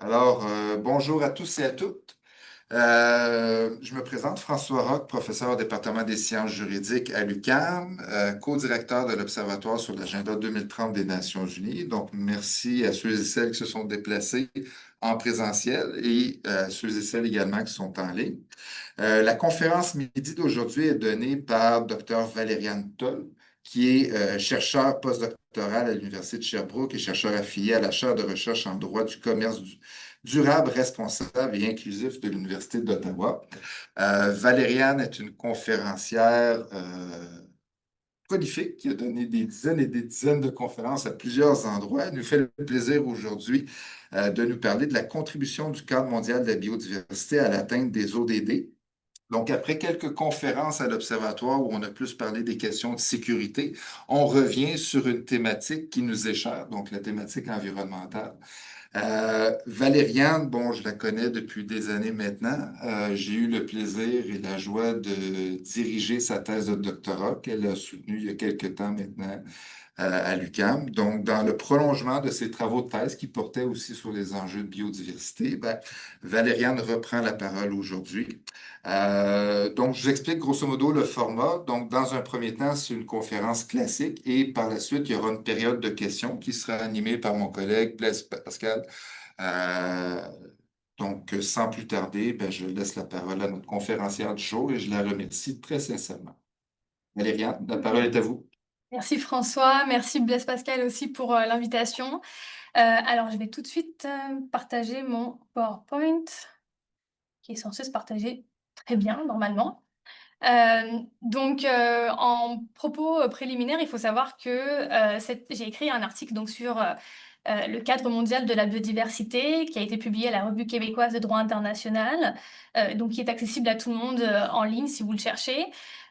Bonjour à tous et à toutes. Je me présente François Roch, professeur au département des sciences juridiques à l'UQAM, co-directeur de l'Observatoire sur l'agenda 2030 des Nations Unies. Donc, merci à ceux et celles qui se sont déplacés en présentiel et ceux et celles également qui sont en ligne. La conférence midi d'aujourd'hui est donnée par Dr. Valériane Toll, qui est chercheur postdoctoral à l'Université de Sherbrooke et chercheur affilié à la chaire de recherche en droit du commerce durable, responsable et inclusif de l'Université d'Ottawa. Valériane est une conférencière prolifique qui a donné des dizaines et des dizaines de conférences à plusieurs endroits. Elle nous fait le plaisir aujourd'hui de nous parler de la contribution du cadre mondial de la biodiversité à l'atteinte des ODD. Donc, après quelques conférences à l'Observatoire où on a plus parlé des questions de sécurité, on revient sur une thématique qui nous est chère, donc la thématique environnementale. Valériane, bon, je la connais depuis des années maintenant. J'ai eu le plaisir et la joie de diriger sa thèse de doctorat qu'elle a soutenue il y a quelques temps maintenant à l'UQAM. Donc, dans le prolongement de ses travaux de thèse qui portaient aussi sur les enjeux de biodiversité, ben, Valériane reprend la parole aujourd'hui. Donc, je vous explique grosso modo le format. Donc, dans un premier temps, c'est une conférence classique et par la suite, il y aura une période de questions qui sera animée par mon collègue Blaise Pascal. Euh, Sans plus tarder, ben, je laisse la parole à notre conférencière du jour et je la remercie très sincèrement. Valériane, la parole est à vous. Merci François, merci Blaise Pascal aussi pour l'invitation. Alors, je vais tout de suite partager mon PowerPoint qui est censé se partager très bien normalement. En propos préliminaire, il faut savoir que j'ai écrit un article donc, sur le cadre mondial de la biodiversité qui a été publié à la Revue québécoise de droit international, donc qui est accessible à tout le monde en ligne si vous le cherchez.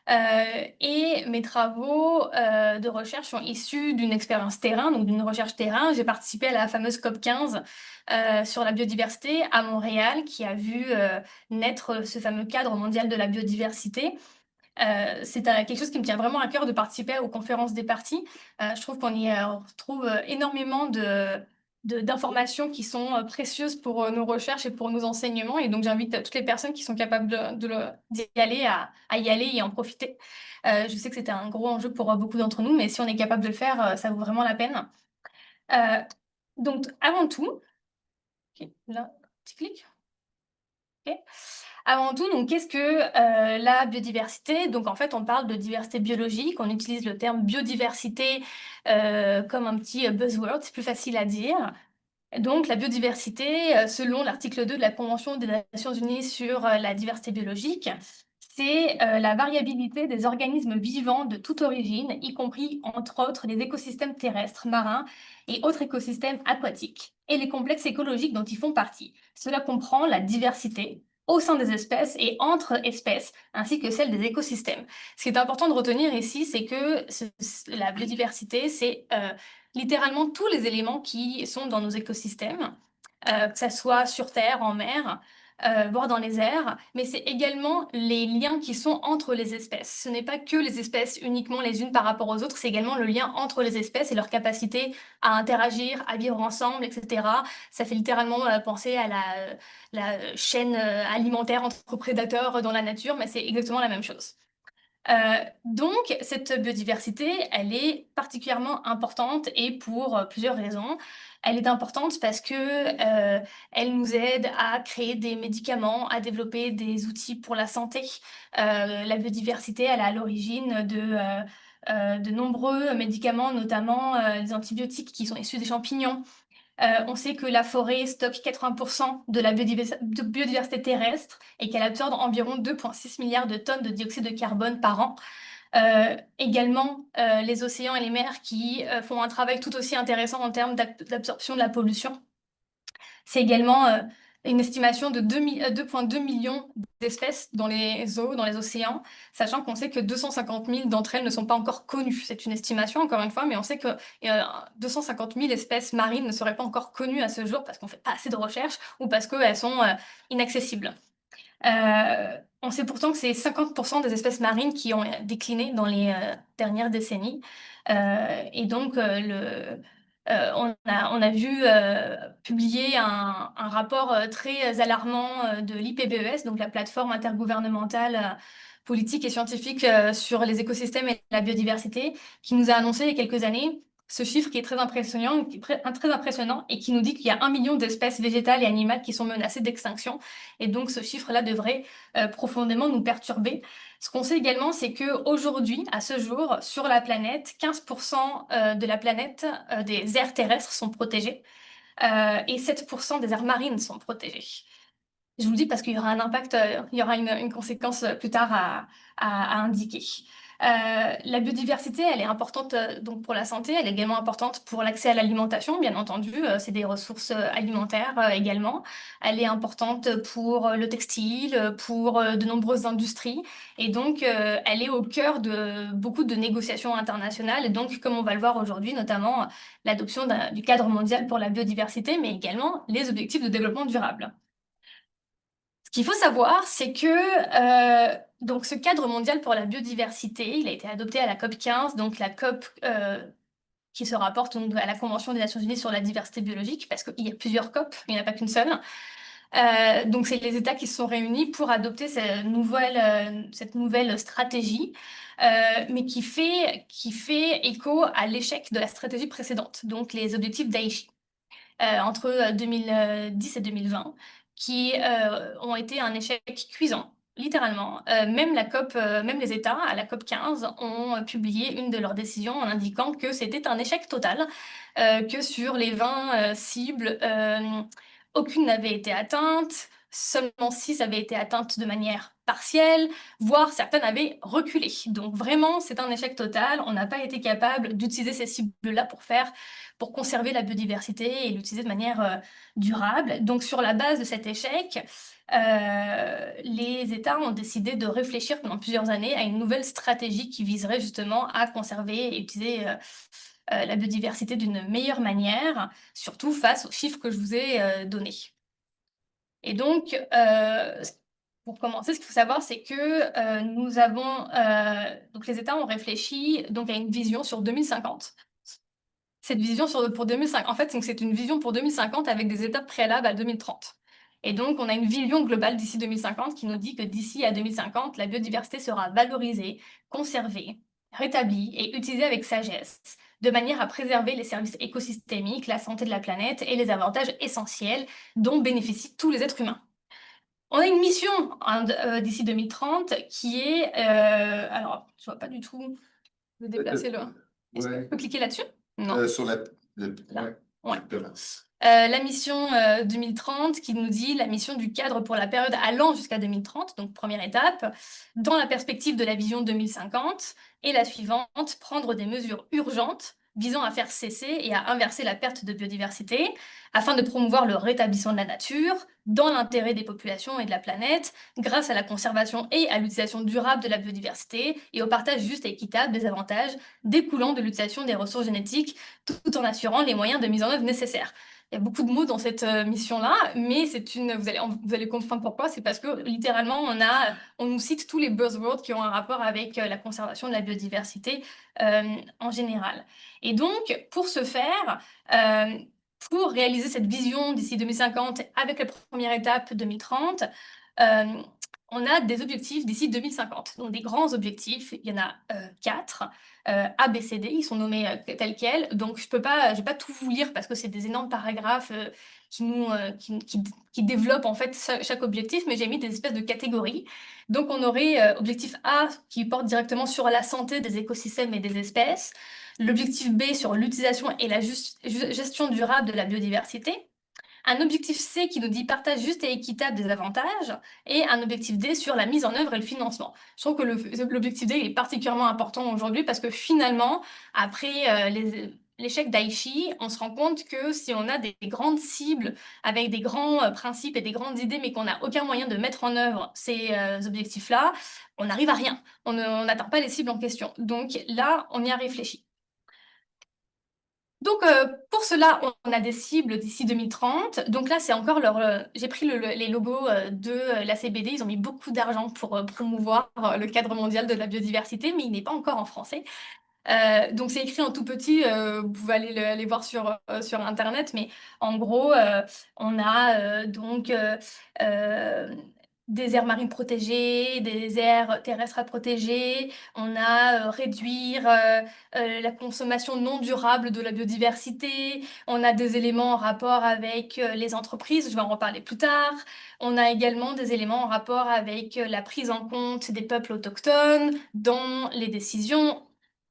Et mes travaux de recherche sont issus d'une expérience terrain, donc d'une recherche terrain. J'ai participé à la fameuse COP 15 sur la biodiversité à Montréal, qui a vu naître ce fameux cadre mondial de la biodiversité. C'est quelque chose qui me tient vraiment à cœur de participer aux conférences des parties. Je trouve qu'on y retrouve énormément d'informations qui sont précieuses pour nos recherches et pour nos enseignements. Et donc, j'invite toutes les personnes qui sont capables d'y aller à y aller et en profiter. Je sais que c'était un gros enjeu pour beaucoup d'entre nous, mais si on est capable de le faire, ça vaut vraiment la peine. Euh, Avant tout, ok, là, petit clic. Ok. Avant tout, donc, qu'est-ce que la biodiversité? Donc, en fait, on parle de diversité biologique. On utilise le terme biodiversité comme un petit buzzword, c'est plus facile à dire. Donc, la biodiversité, selon l'article 2 de la Convention des Nations Unies sur la diversité biologique, c'est la variabilité des organismes vivants de toute origine, y compris, entre autres, les écosystèmes terrestres, marins et autres écosystèmes aquatiques, et les complexes écologiques dont ils font partie. Cela comprend la diversité au sein des espèces et entre espèces, ainsi que celle des écosystèmes. Ce qui est important de retenir ici, c'est que la biodiversité, c'est littéralement tous les éléments qui sont dans nos écosystèmes, que ce soit sur Terre, en mer, voire dans les airs, mais c'est également les liens qui sont entre les espèces. Ce n'est pas que les espèces uniquement les unes par rapport aux autres, c'est également le lien entre les espèces et leur capacité à interagir, à vivre ensemble, etc. Ça fait littéralement penser à la chaîne alimentaire entre prédateurs dans la nature, mais c'est exactement la même chose. Cette biodiversité, elle est particulièrement importante et pour plusieurs raisons. Elle est importante parce que elle nous aide à créer des médicaments, à développer des outils pour la santé. La biodiversité, elle est à l'origine de nombreux médicaments, notamment des antibiotiques qui sont issus des champignons. On sait que la forêt stocke 80% de la biodiversité terrestre et qu'elle absorbe environ 2,6 milliards de tonnes de dioxyde de carbone par an. Également, les océans et les mers qui font un travail tout aussi intéressant en termes d'absorption de la pollution. C'est également une estimation de 2,2 millions d'espèces dans les eaux, dans les océans, sachant qu'on sait que 250 000 d'entre elles ne sont pas encore connues. C'est une estimation, encore une fois, mais on sait que 250 000 espèces marines ne seraient pas encore connues à ce jour parce qu'on ne fait pas assez de recherches ou parce qu'elles sont inaccessibles. On sait pourtant que c'est 50% des espèces marines qui ont décliné dans les dernières décennies. Et donc, On a vu publier un rapport très alarmant de l'IPBES, donc la plateforme intergouvernementale politique et scientifique sur les écosystèmes et la biodiversité, qui nous a annoncé il y a quelques années ce chiffre qui est très impressionnant et qui nous dit qu'il y a 1 million d'espèces végétales et animales qui sont menacées d'extinction. Et donc ce chiffre-là devrait profondément nous perturber. Ce qu'on sait également, c'est qu'aujourd'hui, à ce jour, sur la planète, 15% de la planète, des aires terrestres sont protégées et 7% des aires marines sont protégées. Je vous le dis parce qu'il y aura un impact, il y aura une conséquence plus tard à indiquer. La biodiversité, elle est importante donc pour la santé, elle est également importante pour l'accès à l'alimentation, bien entendu, c'est des ressources alimentaires également. Elle est importante pour le textile, pour de nombreuses industries, et donc elle est au cœur de beaucoup de négociations internationales, et donc comme on va le voir aujourd'hui, notamment l'adoption du cadre mondial pour la biodiversité, mais également les objectifs de développement durable. Ce qu'il faut savoir, c'est que donc ce cadre mondial pour la biodiversité, il a été adopté à la COP 15, donc la COP qui se rapporte donc à la Convention des Nations Unies sur la diversité biologique, parce qu'il y a plusieurs COP, il n'y en a pas qu'une seule. Donc c'est les États qui se sont réunis pour adopter cette nouvelle stratégie, mais qui fait écho à l'échec de la stratégie précédente, donc les objectifs d'Aichi entre 2010 et 2020, qui ont été un échec cuisant. Littéralement, même les États à la COP 15 ont publié une de leurs décisions en indiquant que c'était un échec total, que sur les 20 cibles, aucune n'avait été atteinte, seulement 6 avaient été atteintes de manière partielle, voire certaines avaient reculé. Donc vraiment, c'est un échec total. On n'a pas été capable d'utiliser ces cibles-là pour conserver la biodiversité et l'utiliser de manière durable. Donc sur la base de cet échec, les États ont décidé de réfléchir pendant plusieurs années à une nouvelle stratégie qui viserait justement à conserver et utiliser la biodiversité d'une meilleure manière, surtout face aux chiffres que je vous ai donnés. Et donc, pour commencer, ce qu'il faut savoir, c'est que donc les États ont réfléchi donc à une vision sur 2050. Cette vision pour 2050, en fait, c'est une vision pour 2050 avec des étapes préalables à 2030. Et donc, on a une vision globale d'ici 2050 qui nous dit que d'ici à 2050, la biodiversité sera valorisée, conservée, rétablie et utilisée avec sagesse, de manière à préserver les services écosystémiques, la santé de la planète et les avantages essentiels dont bénéficient tous les êtres humains. On a une mission d'ici 2030 qui est... alors, je vois pas du tout... Je vais déplacer le... Est-ce qu'on Ouais. peut cliquer là-dessus? Non. Sur Là. ouais, Ouais. exactement. La mission 2030 qui nous dit la mission du cadre pour la période allant jusqu'à 2030, donc première étape, dans la perspective de la vision 2050, et la suivante, prendre des mesures urgentes visant à faire cesser et à inverser la perte de biodiversité, afin de promouvoir le rétablissement de la nature, dans l'intérêt des populations et de la planète, grâce à la conservation et à l'utilisation durable de la biodiversité, et au partage juste et équitable des avantages découlant de l'utilisation des ressources génétiques, tout en assurant les moyens de mise en œuvre nécessaires. Il y a beaucoup de mots dans cette mission-là, mais vous allez comprendre pourquoi. C'est parce que littéralement, on nous cite tous les buzzwords qui ont un rapport avec la conservation de la biodiversité en général. Et donc, pour ce faire, pour réaliser cette vision d'ici 2050 avec la première étape 2030, on a des objectifs d'ici 2050. Donc des grands objectifs, il y en a 4. A, B, C, D, ils sont nommés tels quels. Donc je vais pas tout vous lire parce que c'est des énormes paragraphes qui développent en fait chaque objectif, mais j'ai mis des espèces de catégories. Donc on aurait objectif A qui porte directement sur la santé des écosystèmes et des espèces, l'objectif B sur l'utilisation et la gestion durable de la biodiversité, un objectif C qui nous dit partage juste et équitable des avantages, et un objectif D sur la mise en œuvre et le financement. Je trouve que l'objectif D est particulièrement important aujourd'hui parce que finalement, après l'échec d'Aichi, on se rend compte que si on a des grandes cibles avec des grands principes et des grandes idées, mais qu'on n'a aucun moyen de mettre en œuvre ces objectifs-là, on n'arrive à rien. On n'atteint pas les cibles en question. Donc là, on y a réfléchi. Donc, pour cela, on a des cibles d'ici 2030. Donc là, c'est encore j'ai pris les logos de la CBD. Ils ont mis beaucoup d'argent pour promouvoir le cadre mondial de la biodiversité, mais il n'est pas encore en français. Donc c'est écrit en tout petit, vous pouvez aller voir sur Internet, mais en gros, on a des aires marines protégées, des aires terrestres à protéger, on a réduire la consommation non durable de la biodiversité, on a des éléments en rapport avec les entreprises, je vais en reparler plus tard, on a également des éléments en rapport avec la prise en compte des peuples autochtones dans les décisions.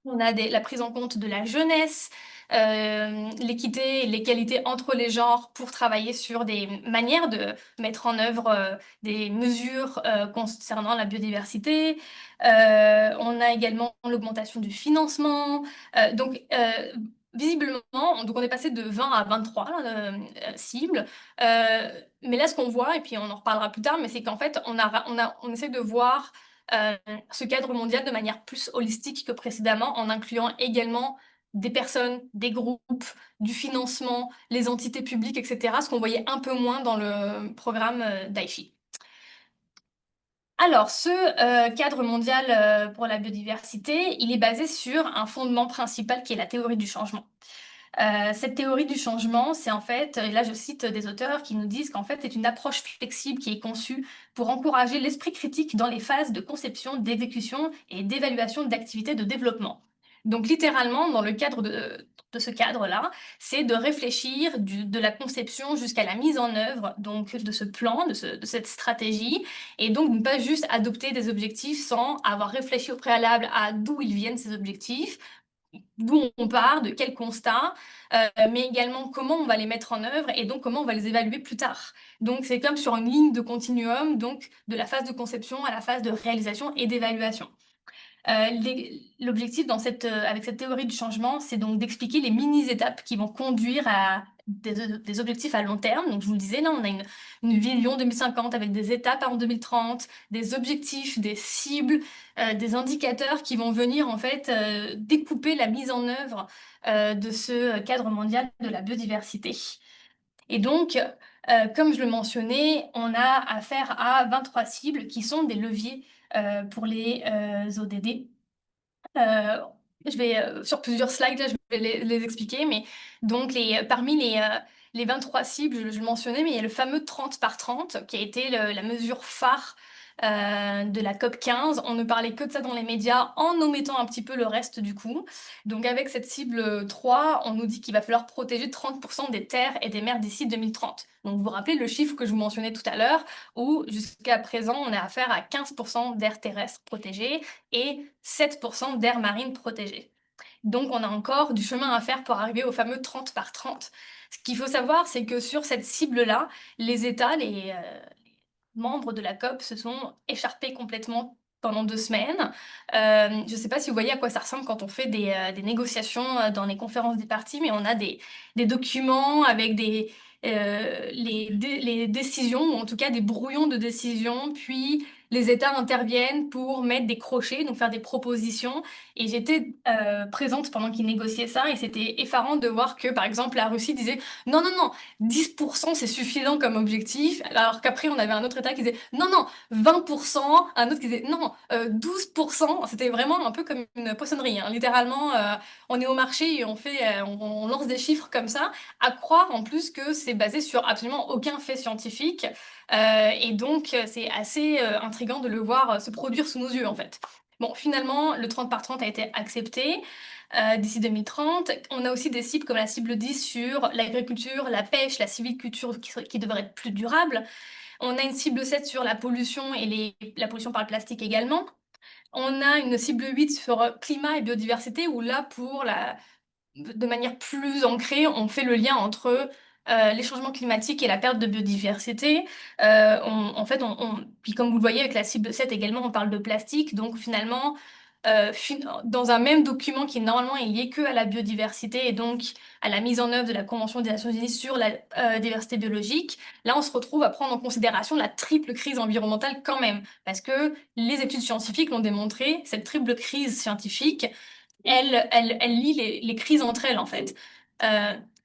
On a la prise en compte de la jeunesse, l'équité et l'égalité entre les genres pour travailler sur des manières de mettre en œuvre des mesures concernant la biodiversité. On a également l'augmentation du financement. Visiblement, donc on est passé de 20 à 23 cibles. Mais là, ce qu'on voit, et puis on en reparlera plus tard, mais c'est qu'en fait, on essaie de voir euh, ce cadre mondial de manière plus holistique que précédemment, en incluant également des personnes, des groupes, du financement, les entités publiques, etc., ce qu'on voyait un peu moins dans le programme d'Aichi. Alors, ce cadre mondial pour la biodiversité, il est basé sur un fondement principal qui est la théorie du changement. Cette théorie du changement, c'est en fait, et là je cite des auteurs qui nous disent qu'en fait c'est une approche flexible qui est conçue pour encourager l'esprit critique dans les phases de conception, d'exécution et d'évaluation d'activités de développement. Donc littéralement, dans le cadre de ce cadre-là, c'est de réfléchir de la conception jusqu'à la mise en œuvre donc, de ce plan, de cette stratégie, et donc ne pas juste adopter des objectifs sans avoir réfléchi au préalable à d'où ils viennent ces objectifs, d'où on part, de quel constat, mais également comment on va les mettre en œuvre et donc comment on va les évaluer plus tard. Donc c'est comme sur une ligne de continuum, donc de la phase de conception à la phase de réalisation et d'évaluation. L'objectif avec cette théorie du changement, c'est donc d'expliquer les mini-étapes qui vont conduire à des objectifs à long terme. Donc, je vous le disais, là, on a une vision 2050 avec des étapes en 2030, des objectifs, des cibles, des indicateurs qui vont venir en fait découper la mise en œuvre de ce cadre mondial de la biodiversité. Et donc, comme je le mentionnais, on a affaire à 23 cibles qui sont des leviers pour les ODD. Je vais sur plusieurs slides, là, je vais les expliquer, mais donc parmi les 23 cibles, je le mentionnais, mais il y a le fameux 30 par 30 qui a été la mesure phare de la COP 15. On ne parlait que de ça dans les médias en omettant un petit peu le reste du coup. Donc avec cette cible 3, on nous dit qu'il va falloir protéger 30% des terres et des mers d'ici 2030. Donc vous vous rappelez le chiffre que je vous mentionnais tout à l'heure, où jusqu'à présent on a affaire à 15% d'aires terrestres protégées et 7% d'aires marines protégées. Donc on a encore du chemin à faire pour arriver au fameux 30 par 30. Ce qu'il faut savoir, c'est que sur cette cible-là, les États, les membres de la COP se sont écharpés complètement pendant 2 semaines. Je ne sais pas si vous voyez à quoi ça ressemble quand on fait des négociations dans les conférences des partis, mais on a des documents avec les décisions, ou en tout cas des brouillons de décisions, puis les États interviennent pour mettre des crochets, donc faire des propositions. Et j'étais présente pendant qu'ils négociaient ça, et c'était effarant de voir que, par exemple, la Russie disait non, non, non, 10% c'est suffisant comme objectif, alors qu'après on avait un autre État qui disait non, non, 20%, un autre qui disait non, 12%. C'était vraiment un peu comme une poissonnerie, hein. Littéralement, on est au marché et on lance des chiffres comme ça, à croire en plus que c'est basé sur absolument aucun fait scientifique. Et donc, c'est assez intriguant de le voir se produire sous nos yeux, en fait. Bon, finalement, le 30 par 30 a été accepté d'ici 2030. On a aussi des cibles comme la cible 10 sur l'agriculture, la pêche, la sylviculture qui devrait être plus durable. On a une cible 7 sur la pollution et la pollution par le plastique également. On a une cible 8 sur climat et biodiversité où là, de manière plus ancrée, on fait le lien entre les changements climatiques et la perte de biodiversité. En fait, puis comme vous le voyez avec la cible 7 également, on parle de plastique. Donc finalement, dans un même document qui normalement est lié que à la biodiversité et donc à la mise en œuvre de la Convention des Nations Unies sur la diversité biologique, là on se retrouve à prendre en considération la triple crise environnementale quand même, parce que les études scientifiques l'ont démontré, cette triple crise scientifique, elle lie les crises entre elles, en fait.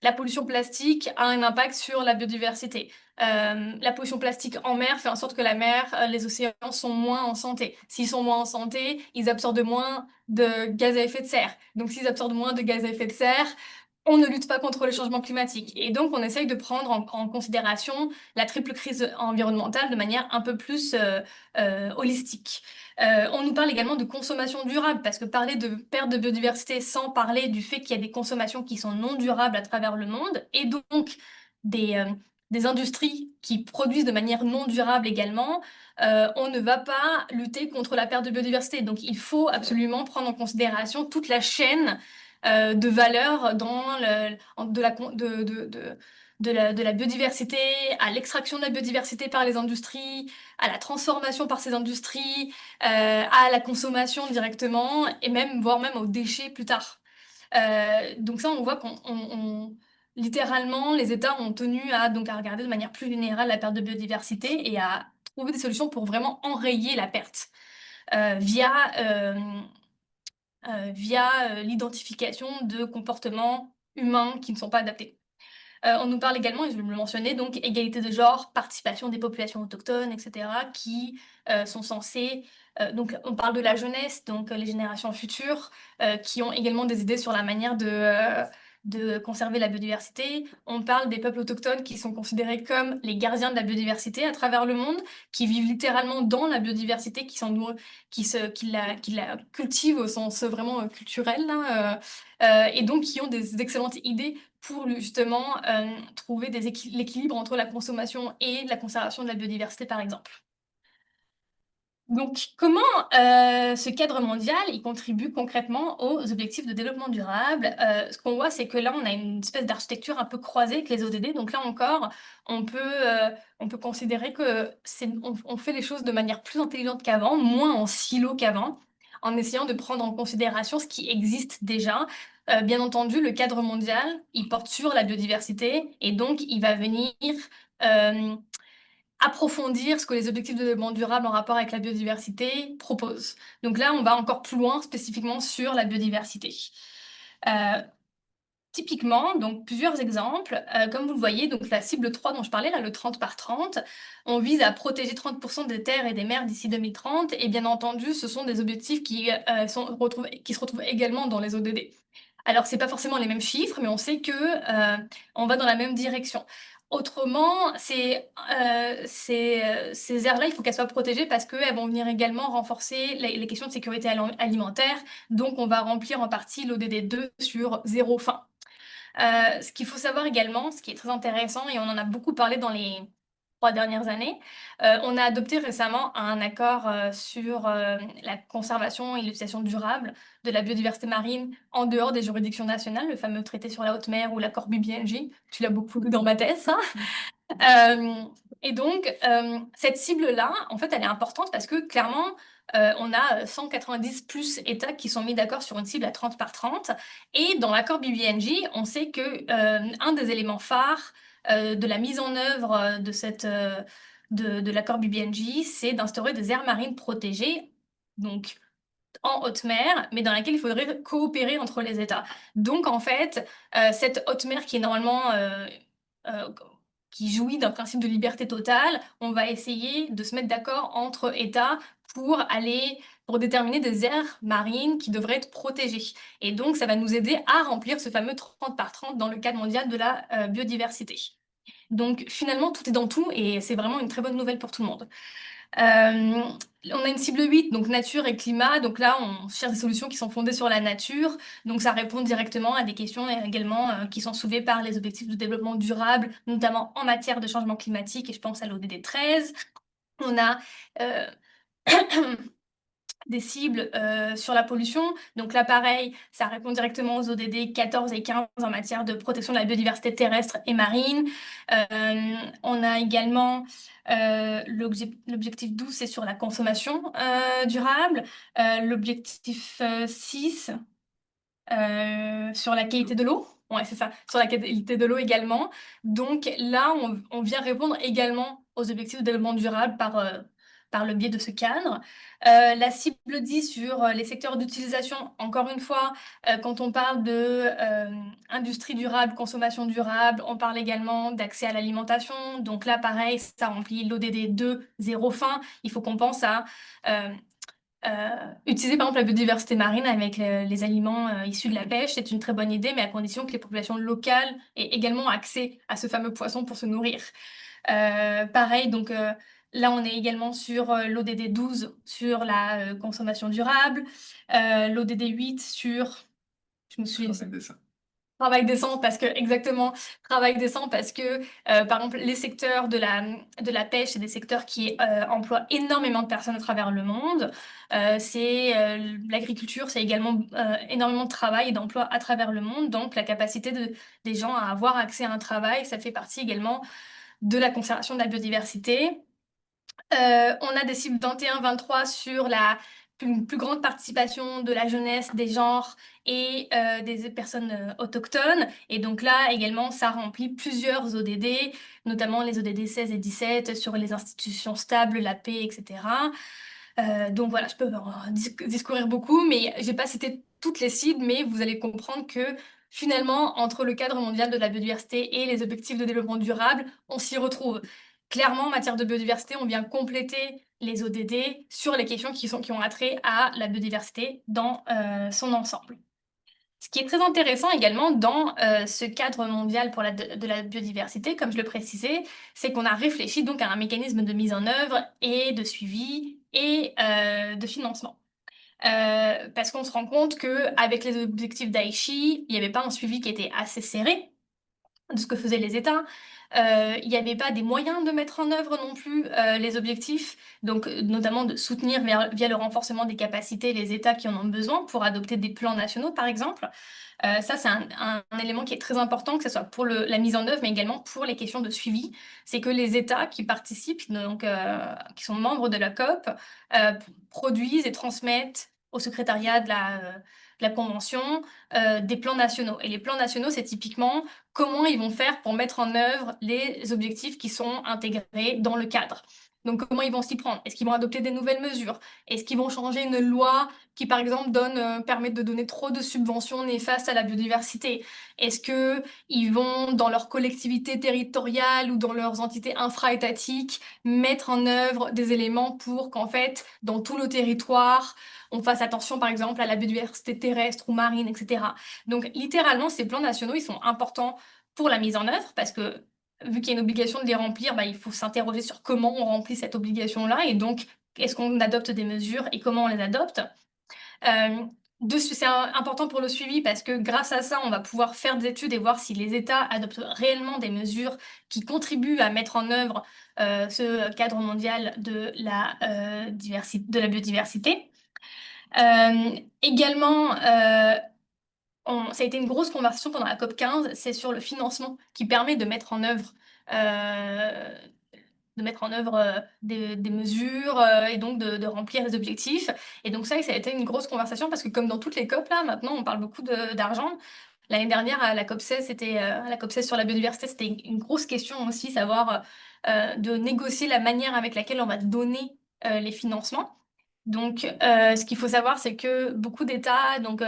la pollution plastique a un impact sur la biodiversité. La pollution plastique en mer fait en sorte que la mer, les océans sont moins en santé. S'ils sont moins en santé, ils absorbent moins de gaz à effet de serre. Donc s'ils absorbent moins de gaz à effet de serre, on ne lutte pas contre le changement climatique. Et donc on essaye de prendre en considération la triple crise environnementale de manière un peu plus holistique. On nous parle également de consommation durable, parce que parler de perte de biodiversité sans parler du fait qu'il y a des consommations qui sont non durables à travers le monde, et donc des industries qui produisent de manière non durable également, on ne va pas lutter contre la perte de biodiversité. Donc il faut absolument prendre en considération toute la chaîne de valeur de la biodiversité, à l'extraction de la biodiversité par les industries, à la transformation par ces industries, à la consommation directement, et même, voire même aux déchets plus tard. Donc ça, on voit littéralement, les États ont tenu à regarder de manière plus générale la perte de biodiversité et à trouver des solutions pour vraiment enrayer la perte via, l'identification de comportements humains qui ne sont pas adaptés. On nous parle également, et je vais me le mentionner, donc égalité de genre, participation des populations autochtones, etc., qui sont censées... donc on parle de la jeunesse, donc les générations futures, qui ont également des idées sur la manière de conserver la biodiversité. On parle des peuples autochtones qui sont considérés comme les gardiens de la biodiversité à travers le monde, qui vivent littéralement dans la biodiversité, qui la cultivent au sens vraiment culturel, là, et donc qui ont des excellentes idées pour justement trouver l'équilibre entre la consommation et la conservation de la biodiversité, par exemple. Donc, comment ce cadre mondial il contribue concrètement aux objectifs de développement durable? Ce qu'on voit, c'est que là, on a une espèce d'architecture un peu croisée avec les ODD. Donc là encore, on peut considérer que on fait les choses de manière plus intelligente qu'avant, moins en silo qu'avant, en essayant de prendre en considération ce qui existe déjà. Bien entendu, le cadre mondial, il porte sur la biodiversité et donc il va venir euh, approfondir ce que les objectifs de développement durable en rapport avec la biodiversité proposent. Donc là, on va encore plus loin spécifiquement sur la biodiversité. Euh, Typiquement, donc plusieurs exemples, comme vous le voyez, donc la cible 3 dont je parlais, là, le 30 par 30, on vise à protéger 30% des terres et des mers d'ici 2030, et bien entendu, ce sont des objectifs qui se retrouvent également dans les ODD. Alors, c'est pas forcément les mêmes chiffres, mais on sait que on va dans la même direction. Autrement, ces aires-là, il faut qu'elles soient protégées parce qu'elles vont venir également renforcer les questions de sécurité alimentaire. Donc, on va remplir en partie l'ODD 2 sur zéro faim. Ce qu'il faut savoir également, ce qui est très intéressant, et on en a beaucoup parlé dans les 3 dernières années, on a adopté récemment un accord sur la conservation et l'utilisation durable de la biodiversité marine en dehors des juridictions nationales, le fameux traité sur la haute mer ou l'accord BBNJ. Tu l'as beaucoup lu dans ma thèse, ça. Et donc, cette cible-là, en fait, elle est importante parce que clairement, on a 190 plus États qui sont mis d'accord sur une cible à 30 par 30. Et dans l'accord BBNJ, on sait que un des éléments phares de la mise en œuvre de l'accord BBNJ, c'est d'instaurer des aires marines protégées, donc en haute mer, mais dans laquelle il faudrait coopérer entre les États. Donc, en fait, cette haute mer qui est normalement euh, qui jouit d'un principe de liberté totale, on va essayer de se mettre d'accord entre États pour déterminer des aires marines qui devraient être protégées. Et donc, ça va nous aider à remplir ce fameux 30 par 30 dans le cadre mondial de la biodiversité. Donc, finalement, tout est dans tout et c'est vraiment une très bonne nouvelle pour tout le monde. On a une cible 8, donc nature et climat. Donc là, on cherche des solutions qui sont fondées sur la nature. Donc ça répond directement à des questions également qui sont soulevées par les objectifs de développement durable, notamment en matière de changement climatique. Et je pense à l'ODD 13. On a des cibles sur la pollution. Donc là, pareil, ça répond directement aux ODD 14 et 15 en matière de protection de la biodiversité terrestre et marine. On a également l'objectif 12, c'est sur la consommation durable. L'objectif 6, sur la qualité de l'eau. Ouais, c'est ça, sur la qualité de l'eau également. Donc là, on vient répondre également aux objectifs de développement durable par le biais de ce cadre. La cible 10 sur les secteurs d'utilisation, encore une fois, quand on parle de industrie durable, consommation durable, on parle également d'accès à l'alimentation. Donc là, pareil, ça remplit l'ODD 2, zéro fin. Il faut qu'on pense à euh, utiliser par exemple la biodiversité marine avec les aliments issus de la pêche. C'est une très bonne idée, mais à condition que les populations locales aient également accès à ce fameux poisson pour se nourrir. Pareil, donc là, on est également sur l'ODD 12 sur la consommation durable, l'ODD 8 sur, je me souviens, travail décent parce que, exactement, travail décent parce que, par exemple, les secteurs de la pêche, c'est des secteurs qui emploient énormément de personnes à travers le monde. L'agriculture, c'est également énormément de travail et d'emploi à travers le monde. Donc, la capacité des gens à avoir accès à un travail, ça fait partie également de la conservation de la biodiversité. On a des cibles 21-23 sur la plus grande participation de la jeunesse, des genres et des personnes autochtones. Et donc là, également, ça remplit plusieurs ODD, notamment les ODD 16 et 17 sur les institutions stables, la paix, etc. Donc voilà, je peux discourir beaucoup, mais j'ai pas cité toutes les cibles, mais vous allez comprendre que finalement, entre le cadre mondial de la biodiversité et les objectifs de développement durable, on s'y retrouve. Clairement, en matière de biodiversité, on vient compléter les ODD sur les questions qui ont attrait à la biodiversité dans son ensemble. Ce qui est très intéressant également dans ce cadre mondial pour de la biodiversité, comme je le précisais, c'est qu'on a réfléchi donc à un mécanisme de mise en œuvre et de suivi et de financement. Parce qu'on se rend compte qu'avec les objectifs d'Aichi, il n'y avait pas un suivi qui était assez serré de ce que faisaient les États. Il n'y avait pas des moyens de mettre en œuvre non plus les objectifs, donc notamment de soutenir via le renforcement des capacités les États qui en ont besoin pour adopter des plans nationaux, par exemple. Ça, c'est un élément qui est très important, que ce soit pour la mise en œuvre, mais également pour les questions de suivi. C'est que les États qui participent, donc qui sont membres de la COP, produisent et transmettent au secrétariat de la Convention des plans nationaux. Et les plans nationaux, c'est typiquement comment ils vont faire pour mettre en œuvre les objectifs qui sont intégrés dans le cadre. Donc, comment ils vont s'y prendre? Est-ce qu'ils vont adopter des nouvelles mesures? Est-ce qu'ils vont changer une loi qui, par exemple, permet de donner trop de subventions néfastes à la biodiversité? Est-ce qu'ils vont, dans leur collectivité territoriale ou dans leurs entités infra-étatiques, mettre en œuvre des éléments pour qu'en fait, dans tout le territoire, on fasse attention, par exemple, à la biodiversité terrestre ou marine, etc. Donc, littéralement, ces plans nationaux, ils sont importants pour la mise en œuvre parce que vu qu'il y a une obligation de les remplir, bah, il faut s'interroger sur comment on remplit cette obligation-là et donc est-ce qu'on adopte des mesures et comment on les adopte. C'est important pour le suivi parce que grâce à ça, on va pouvoir faire des études et voir si les États adoptent réellement des mesures qui contribuent à mettre en œuvre ce cadre mondial de de la biodiversité. Également, ça a été une grosse conversation pendant la COP 15, c'est sur le financement qui permet euh, de mettre en œuvre des mesures et donc de remplir les objectifs. Et donc ça a été une grosse conversation parce que comme dans toutes les COP, là, maintenant, on parle beaucoup d'argent. L'année dernière, à la COP 16, la COP 16 sur la biodiversité, c'était une grosse question aussi, savoir de négocier la manière avec laquelle on va donner les financements. Donc, ce qu'il faut savoir, c'est que beaucoup d'États, donc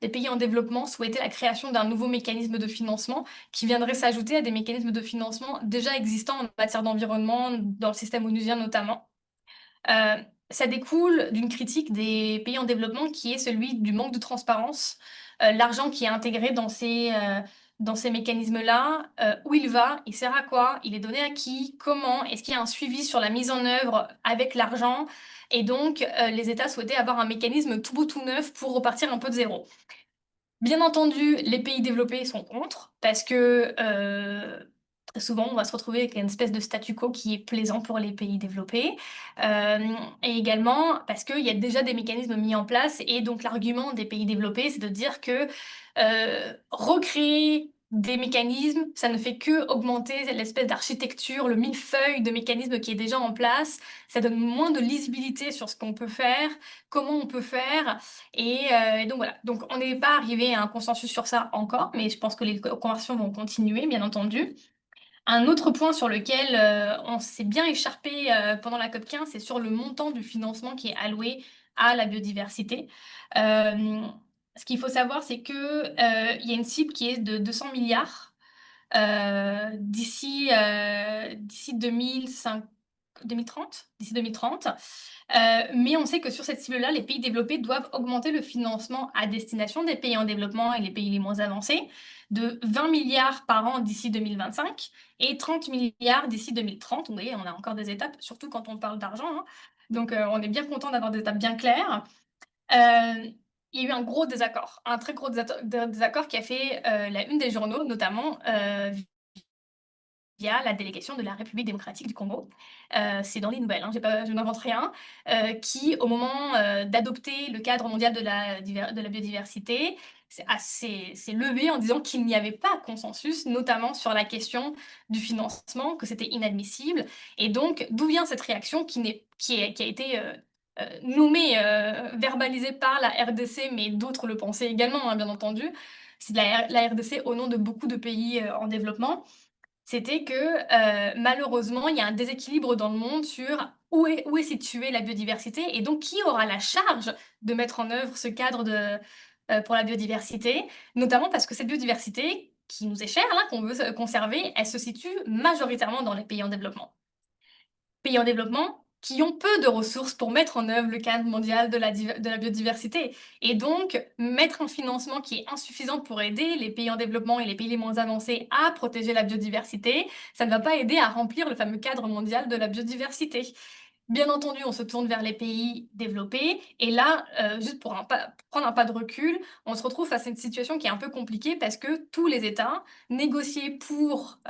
des pays en développement, souhaitaient la création d'un nouveau mécanisme de financement qui viendrait s'ajouter à des mécanismes de financement déjà existants en matière d'environnement, dans le système onusien notamment. Euh, Ça découle d'une critique des pays en développement qui est celui du manque de transparence. L'argent qui est intégré dans ces mécanismes-là, où il va, il sert à quoi, il est donné à qui, comment, est-ce qu'il y a un suivi sur la mise en œuvre avec l'argent? Et donc, les États souhaitaient avoir un mécanisme tout beau tout neuf pour repartir un peu de zéro. Bien entendu, les pays développés sont contre parce que très souvent, on va se retrouver avec une espèce de statu quo qui est plaisant pour les pays développés. Euh, et également parce qu'il y a déjà des mécanismes mis en place et donc l'argument des pays développés, c'est de dire que recréer des mécanismes, ça ne fait que augmenter l'espèce d'architecture, le millefeuille de mécanismes qui est déjà en place. Ça donne moins de lisibilité sur ce qu'on peut faire, comment on peut faire. Et donc voilà, donc on n'est pas arrivé à un consensus sur ça encore, mais je pense que les conversations vont continuer, bien entendu. Un autre point sur lequel on s'est bien écharpé pendant la COP15, c'est sur le montant du financement qui est alloué à la biodiversité. Euh, Ce qu'il faut savoir, c'est que il y a une cible qui est de 200 milliards d'ici 2030, d'ici 2030. Mais on sait que sur cette cible-là, les pays développés doivent augmenter le financement à destination des pays en développement et les pays les moins avancés de 20 milliards par an d'ici 2025 et 30 milliards d'ici 2030. Vous voyez, on a encore des étapes, surtout quand on parle d'argent, hein. Donc, on est bien content d'avoir des étapes bien claires. Euh, il y a eu un gros désaccord, un très gros désaccord qui a fait la une des journaux, notamment via la délégation de la République démocratique du Congo. C'est dans les nouvelles, hein, je n'invente rien, qui, au moment d'adopter le cadre mondial de la biodiversité, s'est levé en disant qu'il n'y avait pas consensus, notamment sur la question du financement, que c'était inadmissible. Et donc, d'où vient cette réaction qui a été nommée, verbalisée par la RDC, mais d'autres le pensaient également, hein, bien entendu. C'est de la RDC au nom de beaucoup de pays en développement. C'était que malheureusement, il y a un déséquilibre dans le monde sur où est située la biodiversité et donc qui aura la charge de mettre en œuvre ce cadre pour la biodiversité, notamment parce que cette biodiversité qui nous est chère, là, qu'on veut conserver, elle se situe majoritairement dans les pays en développement. Pays en développement qui ont peu de ressources pour mettre en œuvre le cadre mondial de la biodiversité. Et donc, mettre un financement qui est insuffisant pour aider les pays en développement et les pays les moins avancés à protéger la biodiversité, ça ne va pas aider à remplir le fameux cadre mondial de la biodiversité. Bien entendu, on se tourne vers les pays développés. Et là, juste pour prendre un pas de recul, on se retrouve face à une situation qui est un peu compliquée parce que tous les États négociaient pour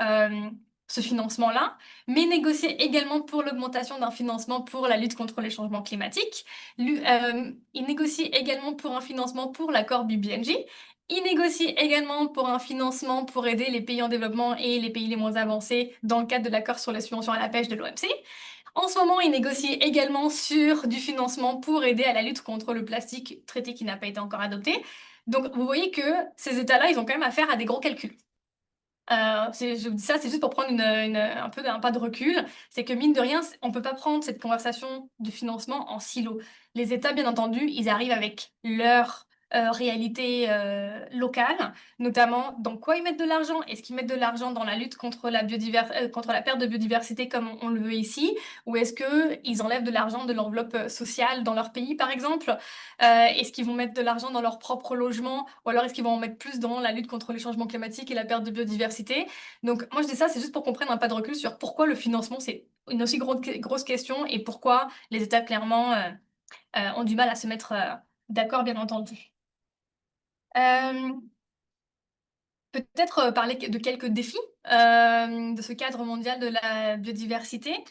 ce financement-là, mais négociaient également pour l'augmentation d'un financement pour la lutte contre les changements climatiques. Ils négocient également pour un financement pour l'accord BBNJ. Ils négocient également pour un financement pour aider les pays en développement et les pays les moins avancés dans le cadre de l'accord sur les subventions à la pêche de l'OMC. En ce moment, ils négocient également sur du financement pour aider à la lutte contre le plastique, traité qui n'a pas été encore adopté. Donc, vous voyez que ces États-là, ils ont quand même affaire à des gros calculs. Je vous dis ça, c'est juste pour prendre un peu un pas de recul. C'est que mine de rien, on ne peut pas prendre cette conversation de financement en silo. Les États, bien entendu, ils arrivent avec leur réalité locale, notamment dans quoi ils mettent de l'argent. Est-ce qu'ils mettent de l'argent dans la lutte contre contre la perte de biodiversité comme on le veut ici, ou est-ce qu'ils enlèvent de l'argent de l'enveloppe sociale dans leur pays, par exemple? Est-ce qu'ils vont mettre de l'argent dans leur propre logement, ou alors est-ce qu'ils vont en mettre plus dans la lutte contre les changements climatiques et la perte de biodiversité? Donc moi je dis ça, c'est juste pour qu'on prenne un pas de recul sur pourquoi le financement c'est une aussi grosse question et pourquoi les États clairement ont du mal à se mettre d'accord, bien entendu. Euh, Peut-être parler de quelques défis de ce cadre mondial de la biodiversité.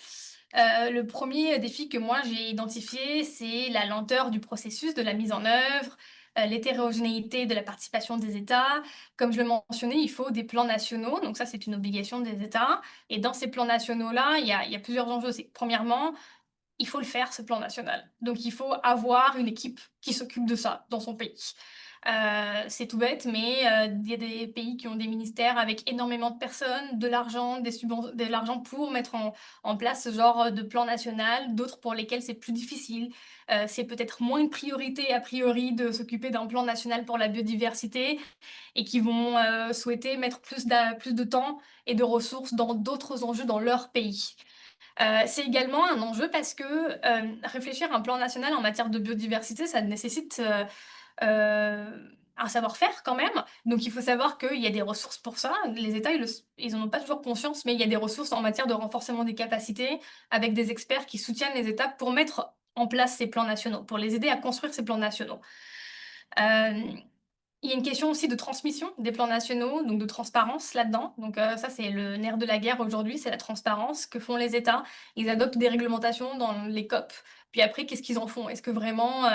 Le premier défi que moi j'ai identifié, c'est la lenteur du processus de la mise en œuvre, l'hétérogénéité de la participation des États. Comme je le mentionnais, il faut des plans nationaux, donc ça c'est une obligation des États. Et dans ces plans nationaux-là, il y a plusieurs enjeux. Premièrement, il faut le faire, ce plan national. Donc il faut avoir une équipe qui s'occupe de ça dans son pays. C'est tout bête, mais il y a des pays qui ont des ministères avec énormément de personnes, de l'argent, de l'argent pour mettre en place ce genre de plan national, d'autres pour lesquels c'est plus difficile. C'est peut-être moins une priorité a priori de s'occuper d'un plan national pour la biodiversité et qui vont souhaiter mettre plus de temps et de ressources dans d'autres enjeux dans leur pays. C'est également un enjeu parce que réfléchir à un plan national en matière de biodiversité, ça nécessite un savoir-faire quand même. Donc il faut savoir qu'il y a des ressources pour ça. Les États, ils en ont pas toujours conscience, mais il y a des ressources en matière de renforcement des capacités avec des experts qui soutiennent les États pour mettre en place ces plans nationaux, pour les aider à construire ces plans nationaux. Euh, il y a une question aussi de transmission des plans nationaux, donc de transparence là-dedans. Donc ça, c'est le nerf de la guerre aujourd'hui, c'est la transparence. Que font les États? Ils adoptent des réglementations dans les COP. Puis après, qu'est-ce qu'ils en font? Est-ce que vraiment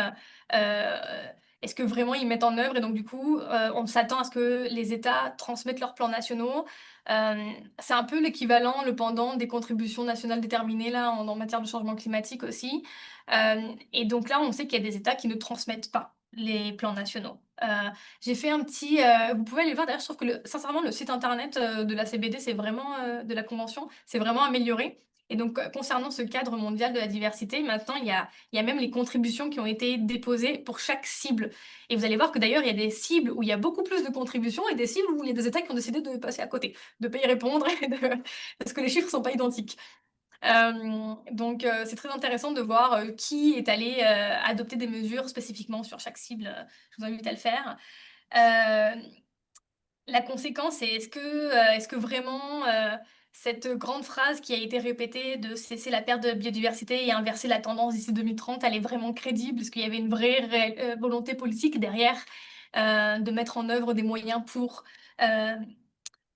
ils mettent en œuvre? Et donc du coup, on s'attend à ce que les États transmettent leurs plans nationaux. C'est un peu l'équivalent, le pendant des contributions nationales déterminées là en matière de changement climatique aussi. Et donc là, on sait qu'il y a des États qui ne transmettent pas les plans nationaux. J'ai fait un petit, vous pouvez aller voir d'ailleurs, je trouve que sincèrement le site internet de la CBD, c'est vraiment de la convention, c'est vraiment amélioré. Et donc, concernant ce cadre mondial de la diversité, maintenant il y a même les contributions qui ont été déposées pour chaque cible. Et vous allez voir que d'ailleurs, il y a des cibles où il y a beaucoup plus de contributions et des cibles où il y a des États qui ont décidé de passer à côté, de pas y répondre parce que les chiffres sont pas identiques. Donc, c'est très intéressant de voir qui est allé adopter des mesures spécifiquement sur chaque cible. Je vous invite à le faire. Euh, la conséquence, c'est est-ce que vraiment cette grande phrase qui a été répétée de cesser la perte de biodiversité et inverser la tendance d'ici 2030, elle est vraiment crédible? Est-ce qu'il y avait une vraie volonté politique derrière de mettre en œuvre des moyens euh,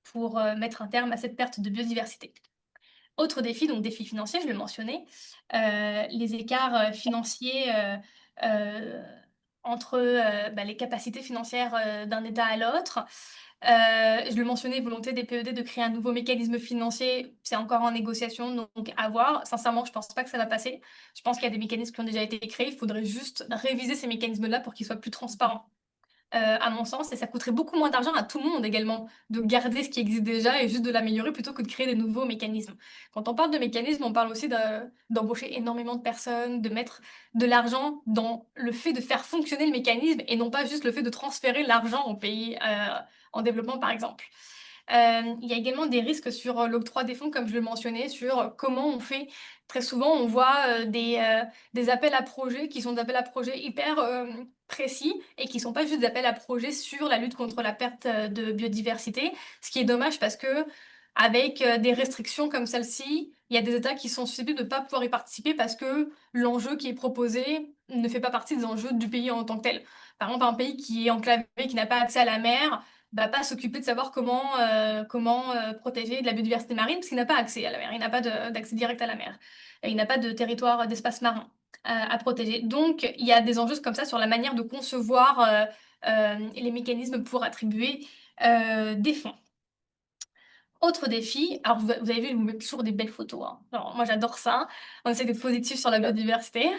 pour mettre un terme à cette perte de biodiversité? Autre défi, donc défi financier, je le mentionnais, les écarts financiers euh, entre les capacités financières d'un État à l'autre. Je le mentionnais, volonté des PED de créer un nouveau mécanisme financier, c'est encore en négociation, donc à voir. Sincèrement, je pense pas que ça va passer. Je pense qu'il y a des mécanismes qui ont déjà été créés, il faudrait juste réviser ces mécanismes-là pour qu'ils soient plus transparents à mon sens, et ça coûterait beaucoup moins d'argent à tout le monde également de garder ce qui existe déjà et juste de l'améliorer plutôt que de créer des nouveaux mécanismes. Quand on parle de mécanismes, on parle aussi d'embaucher énormément de personnes, de mettre de l'argent dans le fait de faire fonctionner le mécanisme et non pas juste le fait de transférer l'argent aux pays en développement, par exemple. Il y a également des risques sur l'octroi des fonds, comme je le mentionnais, sur comment on fait. Très souvent, on voit des appels à projets qui sont des appels à projets hyper précis et qui ne sont pas juste des appels à projets sur la lutte contre la perte de biodiversité, ce qui est dommage parce que avec des restrictions comme celle-ci, il y a des États qui sont susceptibles de ne pas pouvoir y participer parce que l'enjeu qui est proposé ne fait pas partie des enjeux du pays en tant que tel. Par exemple, un pays qui est enclavé, qui n'a pas accès à la mer, va pas s'occuper de savoir comment protéger de la biodiversité marine parce qu'il n'a pas accès à la mer, il n'a pas d'accès direct à la mer, et il n'a pas de territoire d'espace marin à protéger. Donc, il y a des enjeux comme ça sur la manière de concevoir les mécanismes pour attribuer des fonds. Autre défi, alors vous avez vu, je vous mets toujours des belles photos, hein. Alors, moi j'adore ça, on essaie d'être positif sur la biodiversité.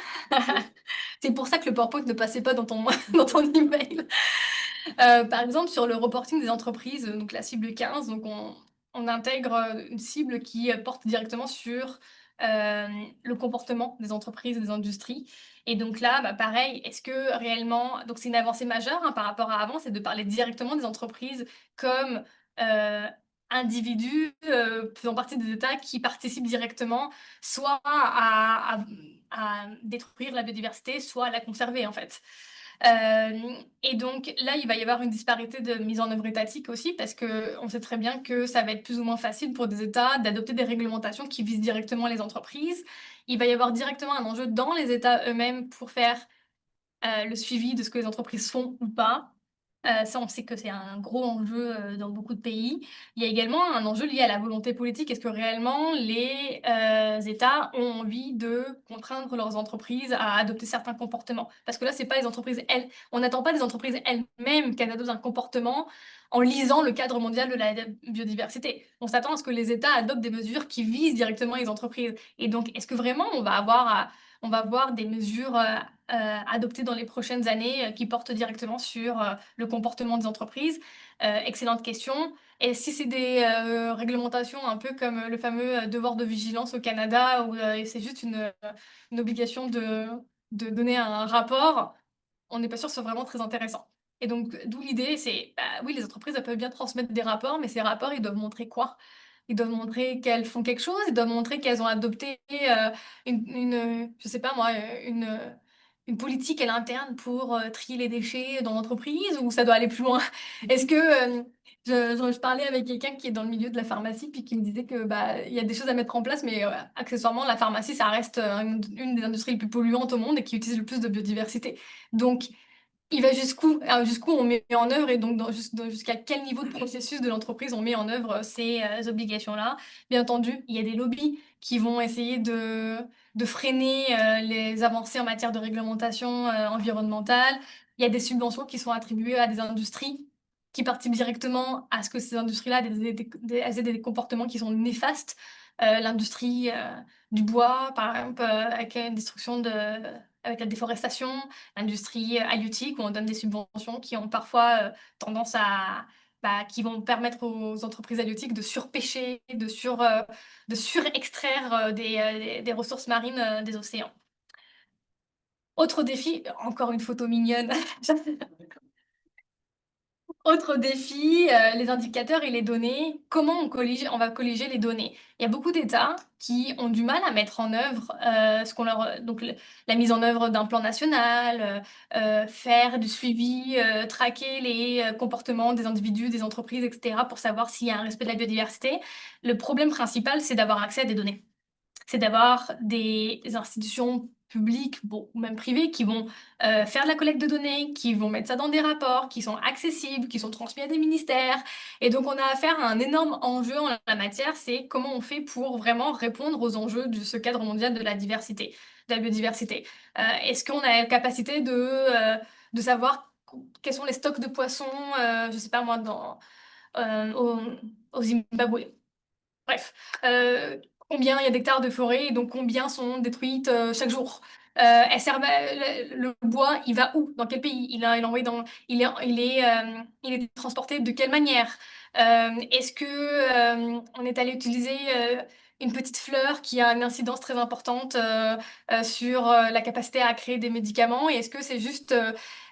C'est pour ça que le PowerPoint ne passait pas dans ton, dans ton email. Par exemple, sur le reporting des entreprises, donc la cible 15, donc on intègre une cible qui porte directement sur euh, le comportement des entreprises et des industries. Et donc là, bah, pareil, est-ce que réellement, donc c'est une avancée majeure hein, par rapport à avant, c'est de parler directement des entreprises comme euh, individus faisant partie des États qui participent directement soit à détruire la biodiversité, soit à la conserver en fait. Et donc là, il va y avoir une disparité de mise en œuvre étatique aussi, parce que on sait très bien que ça va être plus ou moins facile pour des États d'adopter des réglementations qui visent directement les entreprises. Il va y avoir directement un enjeu dans les États eux-mêmes pour faire le suivi de ce que les entreprises font ou pas. Ça, on sait que c'est un gros enjeu dans beaucoup de pays. Il y a également un enjeu lié à la volonté politique. Est-ce que réellement les États ont envie de contraindre leurs entreprises à adopter certains comportements? Parce que là, c'est pas les entreprises elles. On n'attend pas des entreprises elles-mêmes qu'elles adoptent un comportement en lisant le cadre mondial de la biodiversité. On s'attend à ce que les États adoptent des mesures qui visent directement les entreprises. Et donc, est-ce que vraiment on va avoir des mesures adoptées dans les prochaines années qui portent directement sur le comportement des entreprises? Excellente question. Et si c'est des réglementations un peu comme le fameux devoir de vigilance au Canada, où c'est juste une obligation de donner un rapport, on n'est pas sûr que ce soit vraiment très intéressant. Et donc, d'où l'idée, c'est, bah, oui, les entreprises, elles peuvent bien transmettre des rapports, mais ces rapports, ils doivent montrer quoi? Ils doivent montrer qu'elles font quelque chose, ils doivent montrer qu'elles ont adopté je sais pas moi, une politique à l'interne pour trier les déchets dans l'entreprise, ou ça doit aller plus loin? Est-ce que, je parlais avec quelqu'un qui est dans le milieu de la pharmacie, puis qui me disait que, bah, il y a des choses à mettre en place, mais accessoirement, la pharmacie, ça reste une des industries les plus polluantes au monde et qui utilise le plus de biodiversité. Donc, il va jusqu'où, alors jusqu'où on met en œuvre et donc jusqu'à quel niveau de processus de l'entreprise on met en œuvre ces obligations-là. Bien entendu, il y a des lobbies qui vont essayer de freiner les avancées en matière de réglementation environnementale. Il y a des subventions qui sont attribuées à des industries qui participent directement à ce que ces industries-là aient des comportements qui sont néfastes l'industrie du bois, par exemple, avec la destruction avec la déforestation, l'industrie halieutique, où on donne des subventions qui ont parfois tendance qui vont permettre aux entreprises halieutiques de surpêcher, de surextraire des ressources marines des océans. Autre défi, encore une photo mignonne. Autre défi, les indicateurs et les données. Comment on va colliger les données? Il y a beaucoup d'États qui ont du mal à mettre en œuvre la mise en œuvre d'un plan national, faire du suivi, traquer les comportements des individus, des entreprises, etc., pour savoir s'il y a un respect de la biodiversité. Le problème principal, c'est d'avoir accès à des données. C'est d'avoir des institutions publiques, bon, ou même privées, qui vont faire de la collecte de données, qui vont mettre ça dans des rapports, qui sont accessibles, qui sont transmis à des ministères. Et donc, on a affaire à un énorme enjeu en la matière, c'est comment on fait pour vraiment répondre aux enjeux de ce cadre mondial de la diversité, de la biodiversité. Est-ce qu'on a la capacité de savoir quels sont les stocks de poissons, je sais pas moi, au, au Zimbabwe? Bref, combien il y a d'hectares de forêt et donc combien sont détruites chaque jour? Le bois, il va où? Dans quel pays? Il est envoyé il est transporté de quelle manière? Est-ce que on est allé utiliser une petite fleur qui a une incidence très importante sur la capacité à créer des médicaments? Et est-ce que c'est juste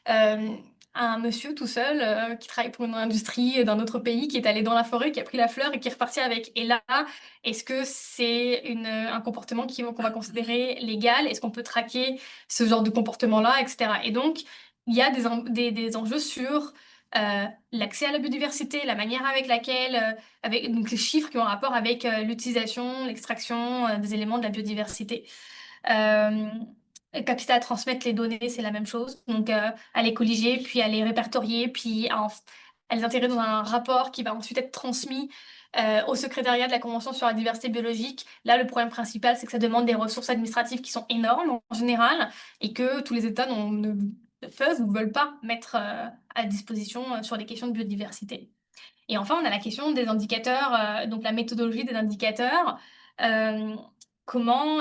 euh, un monsieur tout seul qui travaille pour une industrie d'un autre pays qui est allé dans la forêt, qui a pris la fleur et qui est reparti avec? Et là, est-ce que c'est un comportement qu'on va considérer légal? Est-ce qu'on peut traquer ce genre de comportement-là, etc. Et donc, il y a des enjeux sur l'accès à la biodiversité, la manière avec laquelle, avec donc les chiffres qui ont rapport avec l'utilisation, l'extraction des éléments de la biodiversité. Euh, Capacité à transmettre les données, c'est la même chose. Donc, à les colliger, puis à les répertorier, puis à les intégrer dans un rapport qui va ensuite être transmis au secrétariat de la Convention sur la diversité biologique. Là, le problème principal, c'est que ça demande des ressources administratives qui sont énormes en général et que tous les États ne peuvent ou veulent pas mettre à disposition sur les questions de biodiversité. Et enfin, on a la question des indicateurs, donc la méthodologie des indicateurs. Euh, comment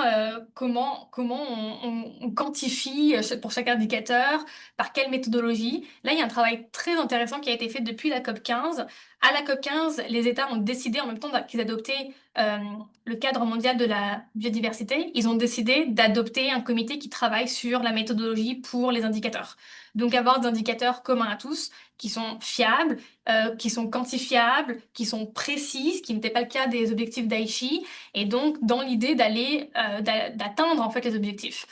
on quantifie pour chaque indicateur, par quelle méthodologie? Là, il y a un travail très intéressant qui a été fait depuis la COP 15. À la COP 15, les États ont décidé, en même temps qu'ils adoptaient le cadre mondial de la biodiversité, ils ont décidé d'adopter un comité qui travaille sur la méthodologie pour les indicateurs. Donc, avoir des indicateurs communs à tous, qui sont fiables, qui sont quantifiables, qui sont précises, qui n'était pas le cas des objectifs d'Aichi, et donc dans l'idée d'atteindre en fait les objectifs.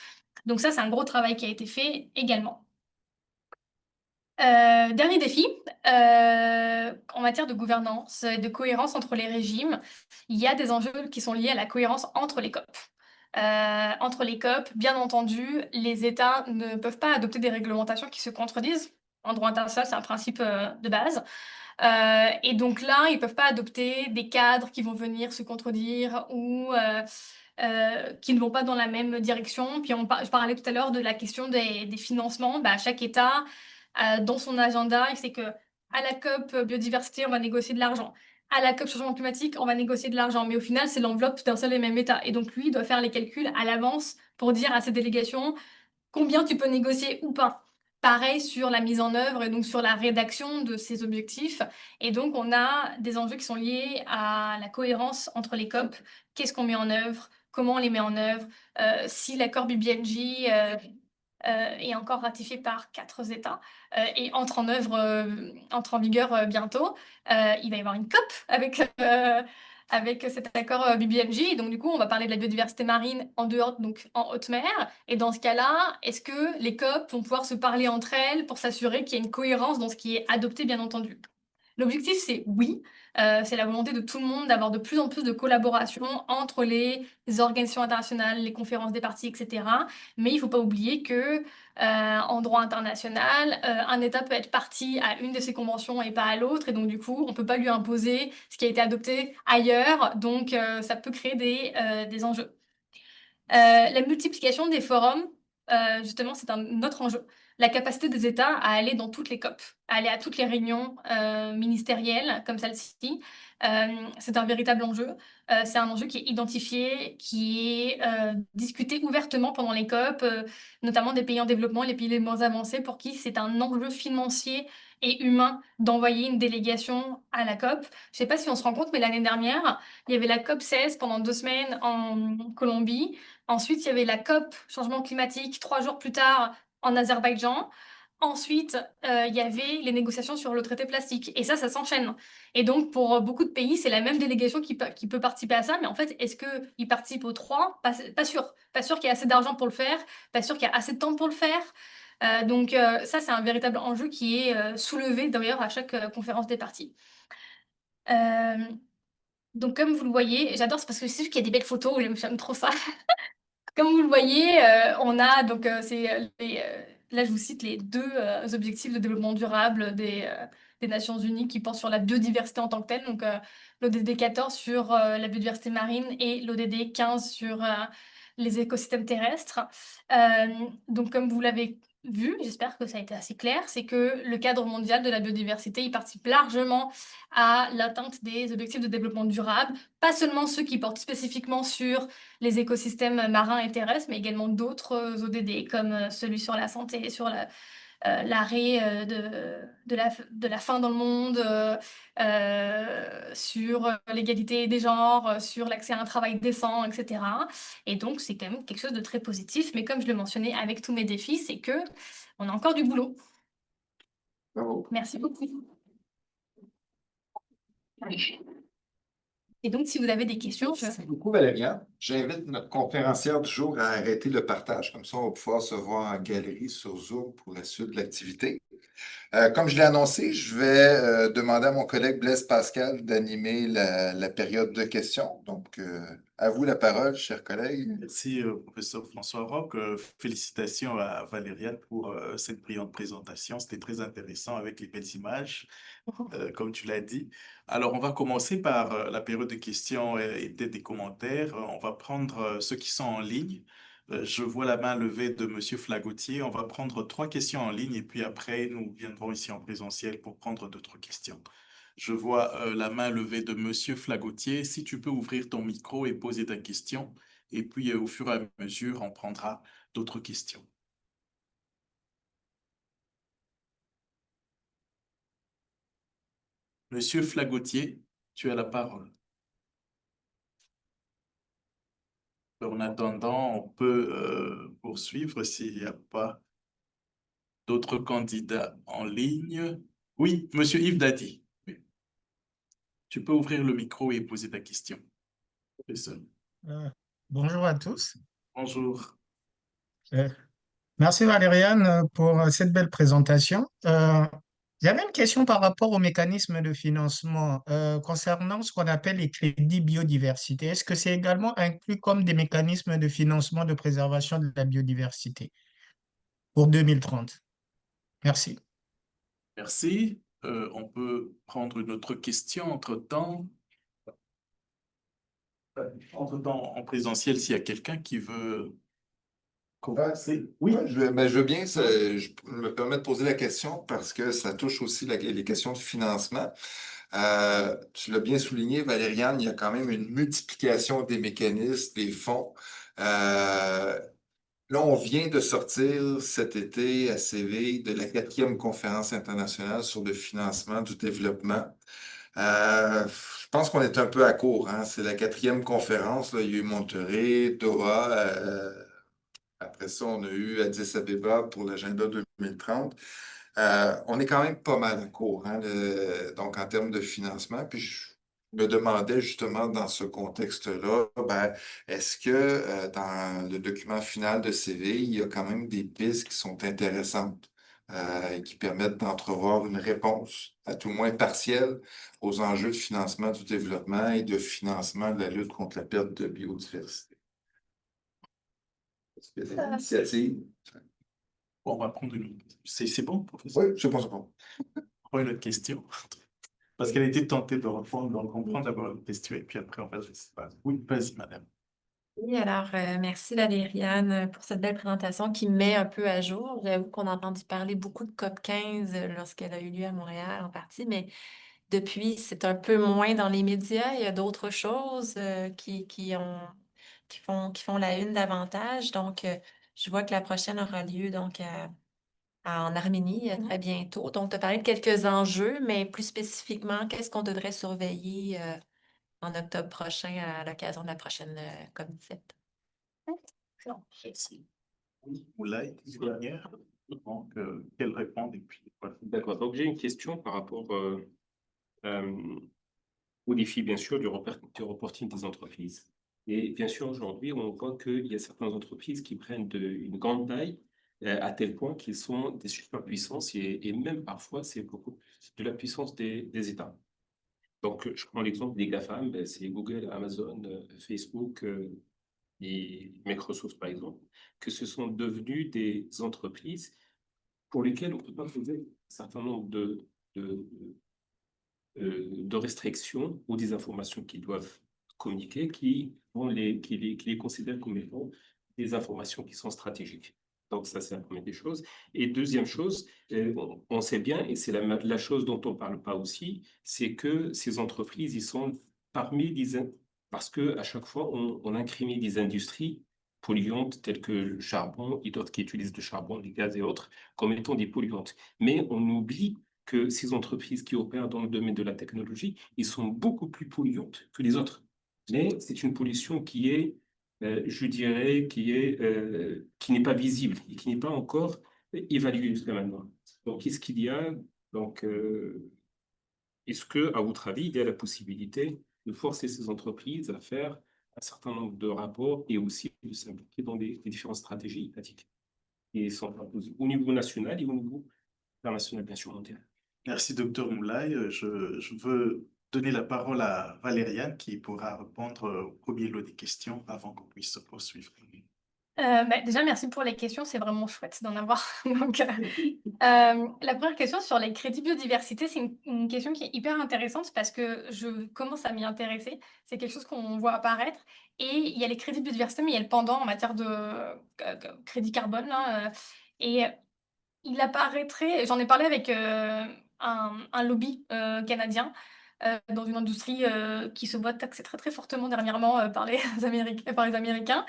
Donc ça, c'est un gros travail qui a été fait également. Dernier défi, en matière de gouvernance et de cohérence entre les régimes, il y a des enjeux qui sont liés à la cohérence entre les COP. Entre les COP, bien entendu, les États ne peuvent pas adopter des réglementations qui se contredisent. En droit international, c'est un principe de base. Et donc là, ils peuvent pas adopter des cadres qui vont venir se contredire ou qui ne vont pas dans la même direction. Puis je parlais tout à l'heure de la question des financements. Bah, chaque État, dans son agenda, il sait que à la COP biodiversité, on va négocier de l'argent. À la COP changement climatique, on va négocier de l'argent. Mais au final, c'est l'enveloppe d'un seul et même État. Et donc lui, il doit faire les calculs à l'avance pour dire à ses délégations combien tu peux négocier ou pas. Pareil sur la mise en œuvre et donc sur la rédaction de ces objectifs. Et donc, on a des enjeux qui sont liés à la cohérence entre les COP. Qu'est-ce qu'on met en œuvre? Comment on les met en œuvre? Si l'accord BBNJ est encore ratifié par 4 États et entre en vigueur bientôt, il va y avoir une COP avec cet accord BBNJ. Donc, du coup, on va parler de la biodiversité marine en dehors, donc en haute mer. Et dans ce cas-là, est-ce que les COP vont pouvoir se parler entre elles pour s'assurer qu'il y a une cohérence dans ce qui est adopté, bien entendu? L'objectif, c'est oui, c'est la volonté de tout le monde d'avoir de plus en plus de collaboration entre les organisations internationales, les conférences des parties, etc. Mais il ne faut pas oublier que en droit international, un État peut être partie à une de ces conventions et pas à l'autre, et donc du coup, on ne peut pas lui imposer ce qui a été adopté ailleurs, donc ça peut créer des enjeux. La multiplication des forums, justement, c'est un autre enjeu. la capacité des États à aller dans toutes les COP, à aller à toutes les réunions ministérielles comme celle-ci. C'est un véritable enjeu. C'est un enjeu qui est identifié, qui est discuté ouvertement pendant les COP, notamment des pays en développement, les pays les moins avancés, pour qui c'est un enjeu financier et humain d'envoyer une délégation à la COP. Je ne sais pas si on se rend compte, mais l'année dernière, il y avait la COP 16 pendant 2 semaines en Colombie. Ensuite, il y avait la COP changement climatique 3 jours plus tard en Azerbaïdjan. Ensuite, il y avait les négociations sur le traité plastique. Et ça s'enchaîne. Et donc, pour beaucoup de pays, c'est la même délégation qui peut participer à ça. Mais en fait, est-ce qu'ils participent aux trois? Pas sûr. Pas sûr qu'il y ait assez d'argent pour le faire. Pas sûr qu'il y ait assez de temps pour le faire. Donc, ça, c'est un véritable enjeu qui est soulevé d'ailleurs à chaque conférence des parties. Euh, donc, comme vous le voyez, j'adore, c'est parce que c'est juste qu'il y a des belles photos, j'aime trop ça. Comme vous le voyez, on a donc là je vous cite les deux objectifs de développement durable des Nations Unies qui portent sur la biodiversité en tant que telle. Donc l'ODD 14 sur la biodiversité marine et l'ODD 15 sur les écosystèmes terrestres. Donc comme vous l'avez vu, j'espère que ça a été assez clair, c'est que le cadre mondial de la biodiversité, il participe largement à l'atteinte des objectifs de développement durable, pas seulement ceux qui portent spécifiquement sur les écosystèmes marins et terrestres, mais également d'autres ODD, comme celui sur la santé, sur l'arrêt de la faim dans le monde, sur l'égalité des genres, sur l'accès à un travail décent, etc. Et donc, c'est quand même quelque chose de très positif. Mais comme je le mentionnais avec tous mes défis, c'est que on a encore du boulot. Bravo. Merci beaucoup. Et donc, si vous avez des questions, Merci beaucoup, Valéria. J'invite notre conférencière du jour à arrêter le partage. Comme ça, on va pouvoir se voir en galerie sur Zoom pour la suite de l'activité. Comme je l'ai annoncé, je vais demander à mon collègue Blaise Pascal d'animer la période de questions. Donc, à vous la parole, chers collègues. Merci, professeur François Roch. Félicitations à Valériane pour cette brillante présentation. C'était très intéressant avec les belles images, comme tu l'as dit. Alors, on va commencer par la période de questions et des commentaires. On va prendre ceux qui sont en ligne. Je vois la main levée de Monsieur Flagotier. On va prendre 3 questions en ligne et puis après, nous viendrons ici en présentiel pour prendre d'autres questions. Je vois la main levée de Monsieur Flagotier. Si tu peux ouvrir ton micro et poser ta question, et puis au fur et à mesure, on prendra d'autres questions. Monsieur Flagotier, tu as la parole. En attendant, on peut poursuivre s'il n'y a pas d'autres candidats en ligne. Oui, Monsieur Yves Dadi. Oui. Tu peux ouvrir le micro et poser ta question. Professeur. Euh, Bonjour à tous. Bonjour. Euh, Merci Valériane pour cette belle présentation. J'avais une question par rapport au mécanisme de financement concernant ce qu'on appelle les crédits biodiversité. Est-ce que c'est également inclus comme des mécanismes de financement de préservation de la biodiversité pour 2030? Merci. Merci. On peut prendre une autre question entre-temps. Entre-temps, en présentiel, s'il y a quelqu'un qui veut commencer. Oui. Ouais, je veux bien je me permets de poser la question parce que ça touche aussi les questions de financement. Tu l'as bien souligné, Valériane, il y a quand même une multiplication des mécanismes, des fonds. Là, on vient de sortir cet été à Séville de la 4e conférence internationale sur le financement du développement. Je pense qu'on est un peu à court, hein. C'est la 4e conférence, là. Il y a eu Monterrey, Doha. Après ça, on a eu Addis Abeba pour l'agenda 2030. On est quand même pas mal à court, hein, donc en termes de financement. Puis je me demandais justement dans ce contexte-là, ben, est-ce que dans le document final de Séville, il y a quand même des pistes qui sont intéressantes et qui permettent d'entrevoir une réponse, à tout le moins partielle, aux enjeux de financement du développement et de financement de la lutte contre la perte de biodiversité? Est-ce qu'il y a des initiatives? Bon, on va prendre une autre. C'est bon, professeur? Oui, je pense pas. On prend une autre question. Parce qu'elle était tentée de répondre, donc on prend d'abord une question et puis après on va, je sais pas. Oui, vas-y, madame. Oui, alors merci Valériane pour cette belle présentation qui me met un peu à jour. J'avoue qu'on a entendu parler beaucoup de COP15 lorsqu'elle a eu lieu à Montréal en partie, mais depuis, c'est un peu moins dans les médias. Il y a d'autres choses qui font la une davantage. Donc, je vois que la prochaine aura lieu donc en Arménie très bientôt. Donc, tu as parlé de quelques enjeux, mais plus spécifiquement, qu'est-ce qu'on devrait surveiller en octobre prochain à l'occasion de la prochaine COP17? Excellent. Merci. Oui, Moulay, une dernière. Donc, qu'elle réponde et puis voilà. D'accord. Donc, j'ai une question par rapport euh, au défi, bien sûr, du reporting des entreprises. Et bien sûr, aujourd'hui, on voit qu'il y a certaines entreprises qui prennent une grande taille à tel point qu'ils sont des superpuissances et même parfois, c'est beaucoup plus de la puissance des États. Donc, je prends l'exemple des GAFAM, ben, c'est Google, Amazon, Facebook et Microsoft, par exemple, que ce sont devenus des entreprises pour lesquelles on ne peut pas poser un certain nombre de, de restrictions ou des informations qu'ils doivent communiquer qui les considèrent comme étant des informations qui sont stratégiques. Donc ça, c'est la première des choses. Et deuxième chose, on sait bien, et c'est la chose dont on ne parle pas aussi, c'est que ces entreprises, ils sont parmi parce qu'à chaque fois, on incrimine des industries polluantes telles que le charbon et d'autres qui utilisent le charbon, les gaz et autres, comme étant des polluantes. Mais on oublie que ces entreprises qui opèrent dans le domaine de la technologie, ils sont beaucoup plus polluantes que les autres. Mais c'est une pollution qui est, je dirais, qui n'est pas visible et qui n'est pas encore évaluée jusqu'à maintenant. Donc, qu'est-ce qu'il y a? Donc, est-ce que, à votre avis, il y a la possibilité de forcer ces entreprises à faire un certain nombre de rapports et aussi de s'impliquer dans les différentes stratégies étatiques qui sont imposées au niveau national et au niveau international, bien sûr, mondial? Merci, docteur Moulay. Je veux donner la parole à Valériane qui pourra répondre au premier lot des questions avant qu'on puisse se poursuivre. Déjà, merci pour les questions, c'est vraiment chouette d'en avoir. Donc, la première question sur les crédits biodiversité, c'est une question qui est hyper intéressante parce que je commence à m'y intéresser. C'est quelque chose qu'on voit apparaître. Et il y a les crédits biodiversité, mais il y a le pendant en matière de crédit carbone, là. Et il apparaîtrait, j'en ai parlé avec un lobby canadien dans une industrie qui se voit taxer très très fortement dernièrement par les par les Américains,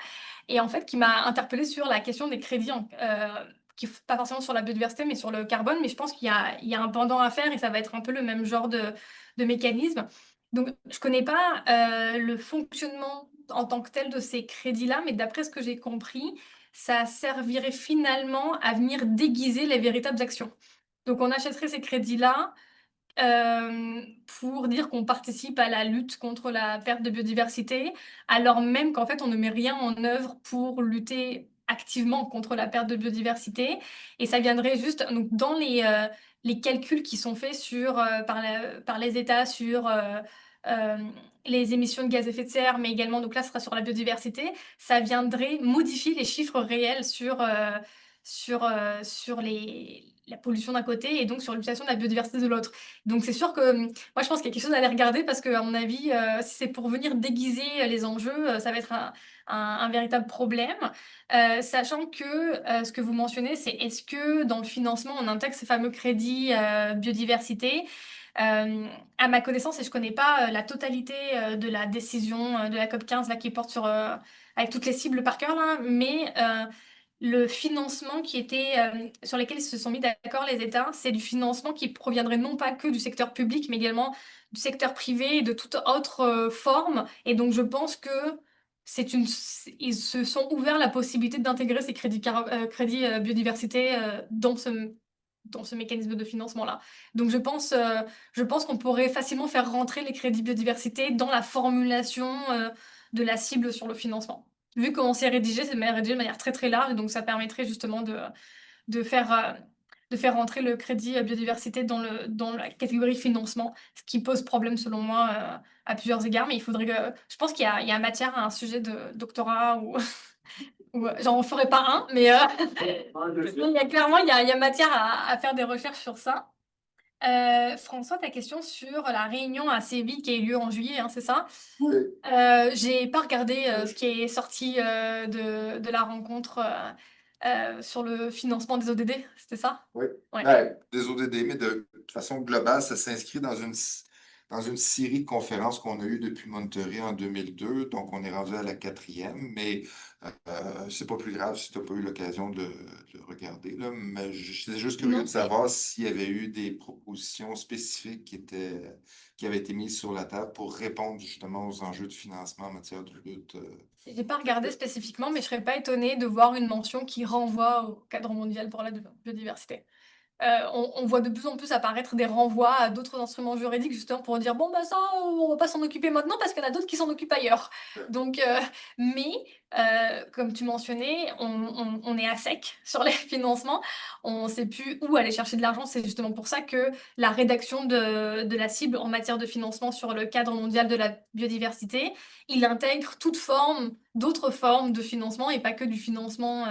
et en fait qui m'a interpellée sur la question des crédits, pas forcément sur la biodiversité mais sur le carbone, mais je pense il y a un pendant à faire et ça va être un peu le même genre de mécanisme. Donc je connais pas le fonctionnement en tant que tel de ces crédits-là, mais d'après ce que j'ai compris, ça servirait finalement à venir déguiser les véritables actions. Donc on achèterait ces crédits-là pour dire qu'on participe à la lutte contre la perte de biodiversité, alors même qu'en fait on ne met rien en œuvre pour lutter activement contre la perte de biodiversité. Et ça viendrait juste donc, dans les calculs qui sont faits par les États sur euh, les émissions de gaz à effet de serre, mais également, donc là, ce sera sur la biodiversité, ça viendrait modifier les chiffres réels sur la pollution d'un côté et donc sur l'utilisation de la biodiversité de l'autre. Donc c'est sûr que moi je pense qu'il y a quelque chose à aller regarder parce que à mon avis, si c'est pour venir déguiser les enjeux, ça va être un véritable problème. Sachant que ce que vous mentionnez, c'est est-ce que dans le financement on intègre ces fameux crédits biodiversité? À ma connaissance, et je connais pas la totalité de la décision de la COP15 là, qui porte avec toutes les cibles par cœur, là, mais le financement sur lesquels ils se sont mis d'accord les États, c'est du financement qui proviendrait non pas que du secteur public, mais également du secteur privé et de toute autre forme. Et donc je pense que ils se sont ouverts la possibilité d'intégrer ces crédits biodiversité dans ce mécanisme de financement-là. Donc je pense qu'on pourrait facilement faire rentrer les crédits biodiversité dans la formulation de la cible sur le financement. Vu comment c'est rédigé rédigé de manière très très large, donc ça permettrait justement de faire rentrer le crédit biodiversité dans la catégorie financement, ce qui pose problème selon moi à plusieurs égards, mais je pense il y a matière à un sujet de doctorat ou j'en ferai pas un, mais il y a clairement il y a matière à faire des recherches sur ça. François, ta question sur la réunion à Séville qui a eu lieu en juillet, hein, c'est ça? Oui. J'ai pas regardé ce qui est sorti de la rencontre sur le financement des ODD, c'était ça? Oui. Ouais. Ben, des ODD, mais de façon globale, ça s'inscrit dans une série de conférences qu'on a eues depuis Monterrey en 2002. Donc, on est rendu à la 4e, mais c'est pas plus grave si tu n'as pas eu l'occasion de regarder, là. Mais je suis juste curieux Non, de c'est savoir s'il y avait eu des propositions spécifiques qui avaient été mises sur la table pour répondre justement aux enjeux de financement en matière de lutte. J'ai pas regardé spécifiquement, mais je serais pas étonnée de voir une mention qui renvoie au cadre mondial pour la biodiversité. On voit de plus en plus apparaître des renvois à d'autres instruments juridiques justement pour dire bon bah ça on va pas s'en occuper maintenant parce qu'il y en a d'autres qui s'en occupent ailleurs. Donc mais comme tu mentionnais, on est à sec sur les financements, on sait plus où aller chercher de l'argent. C'est justement pour ça que la rédaction de la cible en matière de financement sur le cadre mondial de la biodiversité, il intègre d'autres formes de financement et pas que du financement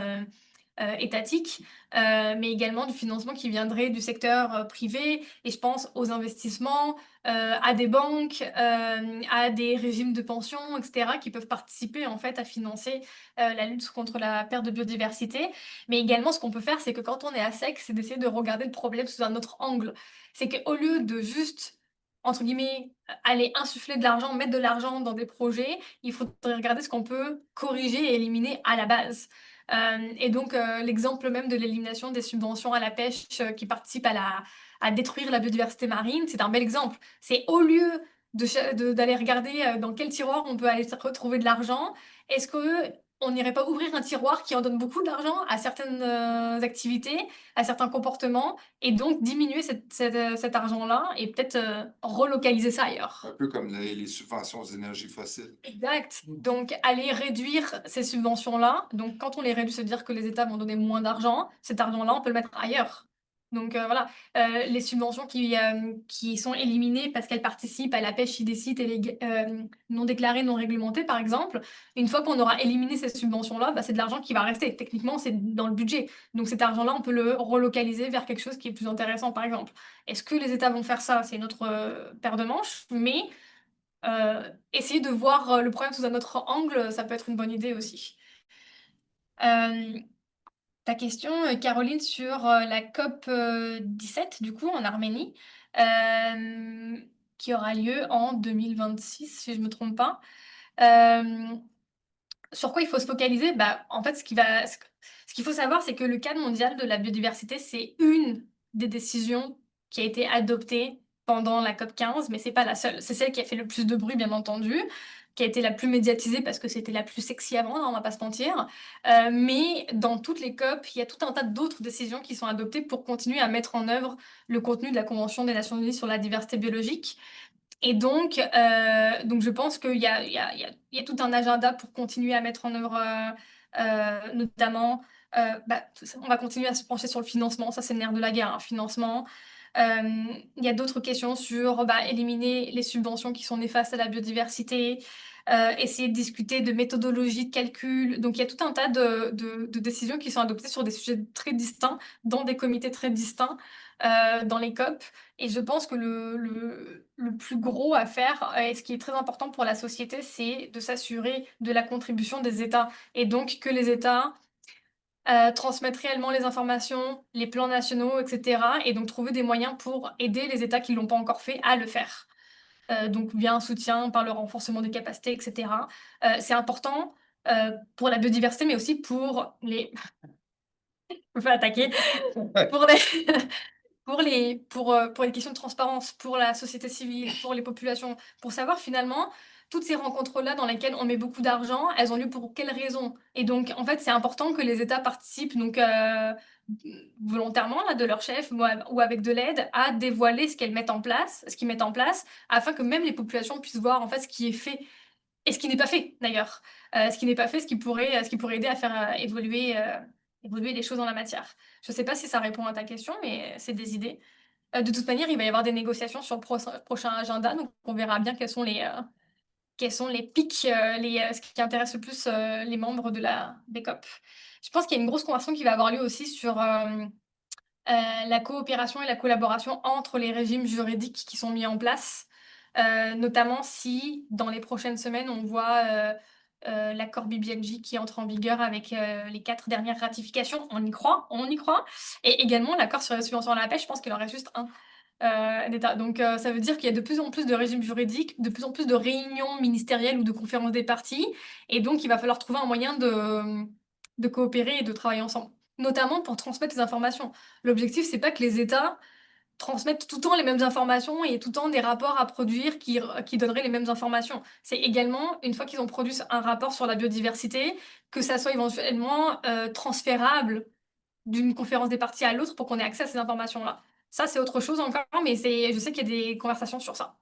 étatique, mais également du financement qui viendrait du secteur privé. Et je pense aux investissements, à des banques, à des régimes de pension, etc., qui peuvent participer en fait à financer la lutte contre la perte de biodiversité. Mais également, ce qu'on peut faire, c'est que quand on est à sec, c'est d'essayer de regarder le problème sous un autre angle. C'est qu'au lieu de juste entre guillemets, aller insuffler de l'argent, mettre de l'argent dans des projets, il faudrait regarder ce qu'on peut corriger et éliminer à la base. Et donc, l'exemple même de l'élimination des subventions à la pêche qui participent à détruire la biodiversité marine, c'est un bel exemple. C'est au lieu d'aller regarder dans quel tiroir on peut aller retrouver de l'argent, est-ce que on n'irait pas ouvrir un tiroir qui en donne beaucoup d'argent à certaines activités, à certains comportements, et donc diminuer cet argent-là et peut-être relocaliser ça ailleurs. Un peu comme les subventions aux énergies fossiles. Exact. Donc, aller réduire ces subventions-là. Donc, quand on les réduit, c'est-à-dire que les États vont donner moins d'argent. Cet argent-là, on peut le mettre ailleurs. Donc, voilà. Les subventions qui sont éliminées parce qu'elles participent à la pêche illicite et non déclarée, non réglementée, par exemple, une fois qu'on aura éliminé ces subventions-là, bah, c'est de l'argent qui va rester. Techniquement, c'est dans le budget. Donc, cet argent-là, on peut le relocaliser vers quelque chose qui est plus intéressant, par exemple. Est-ce que les États vont faire ça? C'est une autre paire de manches, mais essayer de voir le problème sous un autre angle, ça peut être une bonne idée aussi. Euh, Ta question, Caroline, sur la COP 17, du coup, en Arménie, qui aura lieu en 2026, si je ne me trompe pas. Euh, sur quoi il faut se focaliser? Bah, en fait, ce qu'il faut savoir, c'est que le cadre mondial de la biodiversité, c'est une des décisions qui a été adoptée pendant la COP 15, mais c'est pas la seule. C'est celle qui a fait le plus de bruit, bien entendu, qui a été la plus médiatisée parce que c'était la plus sexy avant, hein, on va pas se mentir. Mais dans toutes les COP, il y a tout un tas d'autres décisions qui sont adoptées pour continuer à mettre en œuvre le contenu de la Convention des Nations Unies sur la diversité biologique. Et donc je pense qu'il y a tout un agenda pour continuer à mettre en œuvre, notamment, bah, on va continuer à se pencher sur le financement, ça c'est le nerf de la guerre, hein, financement. Il y a d'autres questions sur bah, éliminer les subventions qui sont néfastes à la biodiversité, essayer de discuter de méthodologie de calcul. Donc il y a tout un tas de décisions qui sont adoptées sur des sujets très distincts, dans des comités très distincts, dans les COP. Et je pense que le plus gros à faire, et ce qui est très important pour la société, c'est de s'assurer de la contribution des États. Et donc que les États transmettent réellement les informations, les plans nationaux, etc. Et donc trouver des moyens pour aider les États qui ne l'ont pas encore fait à le faire. Donc via un soutien, par le renforcement des capacités, etc. C'est important pour la biodiversité, mais aussi pour les... Je me fais attaquer. Pour les... pour les questions de transparence, pour la société civile, pour les populations, pour savoir finalement toutes ces rencontres-là dans lesquelles on met beaucoup d'argent, elles ont lieu pour quelles raisons? Et donc, en fait, c'est important que les États participent donc volontairement là, de leur chef ou avec de l'aide à dévoiler ce qu'ils mettent en place, afin que même les populations puissent voir en fait ce qui est fait et ce qui n'est pas fait d'ailleurs. Ce qui n'est pas fait, ce qui pourrait aider à faire évoluer les choses en la matière. Je ne sais pas si ça répond à ta question, mais c'est des idées. De toute manière, il va y avoir des négociations sur le prochain agenda, donc on verra bien quels sont les pics, ce qui intéresse le plus les membres des COP. Je pense qu'il y a une grosse conversation qui va avoir lieu aussi sur la coopération et la collaboration entre les régimes juridiques qui sont mis en place, notamment si dans les prochaines semaines on voit l'accord BBNJ qui entre en vigueur avec les 4 dernières ratifications. On y croit. Et également l'accord sur les subventions à la pêche, je pense qu'il en reste juste un d'État. Donc ça veut dire qu'il y a de plus en plus de régimes juridiques, de plus en plus de réunions ministérielles ou de conférences des parties, et donc il va falloir trouver un moyen de coopérer et de travailler ensemble, notamment pour transmettre les informations. L'objectif, c'est pas que les États transmettent tout le temps les mêmes informations et tout le temps des rapports à produire qui donneraient les mêmes informations. C'est également, une fois qu'ils ont produit un rapport sur la biodiversité, que ça soit éventuellement transférable d'une conférence des parties à l'autre pour qu'on ait accès à ces informations-là. Ça, c'est autre chose encore, mais je sais qu'il y a des conversations sur ça.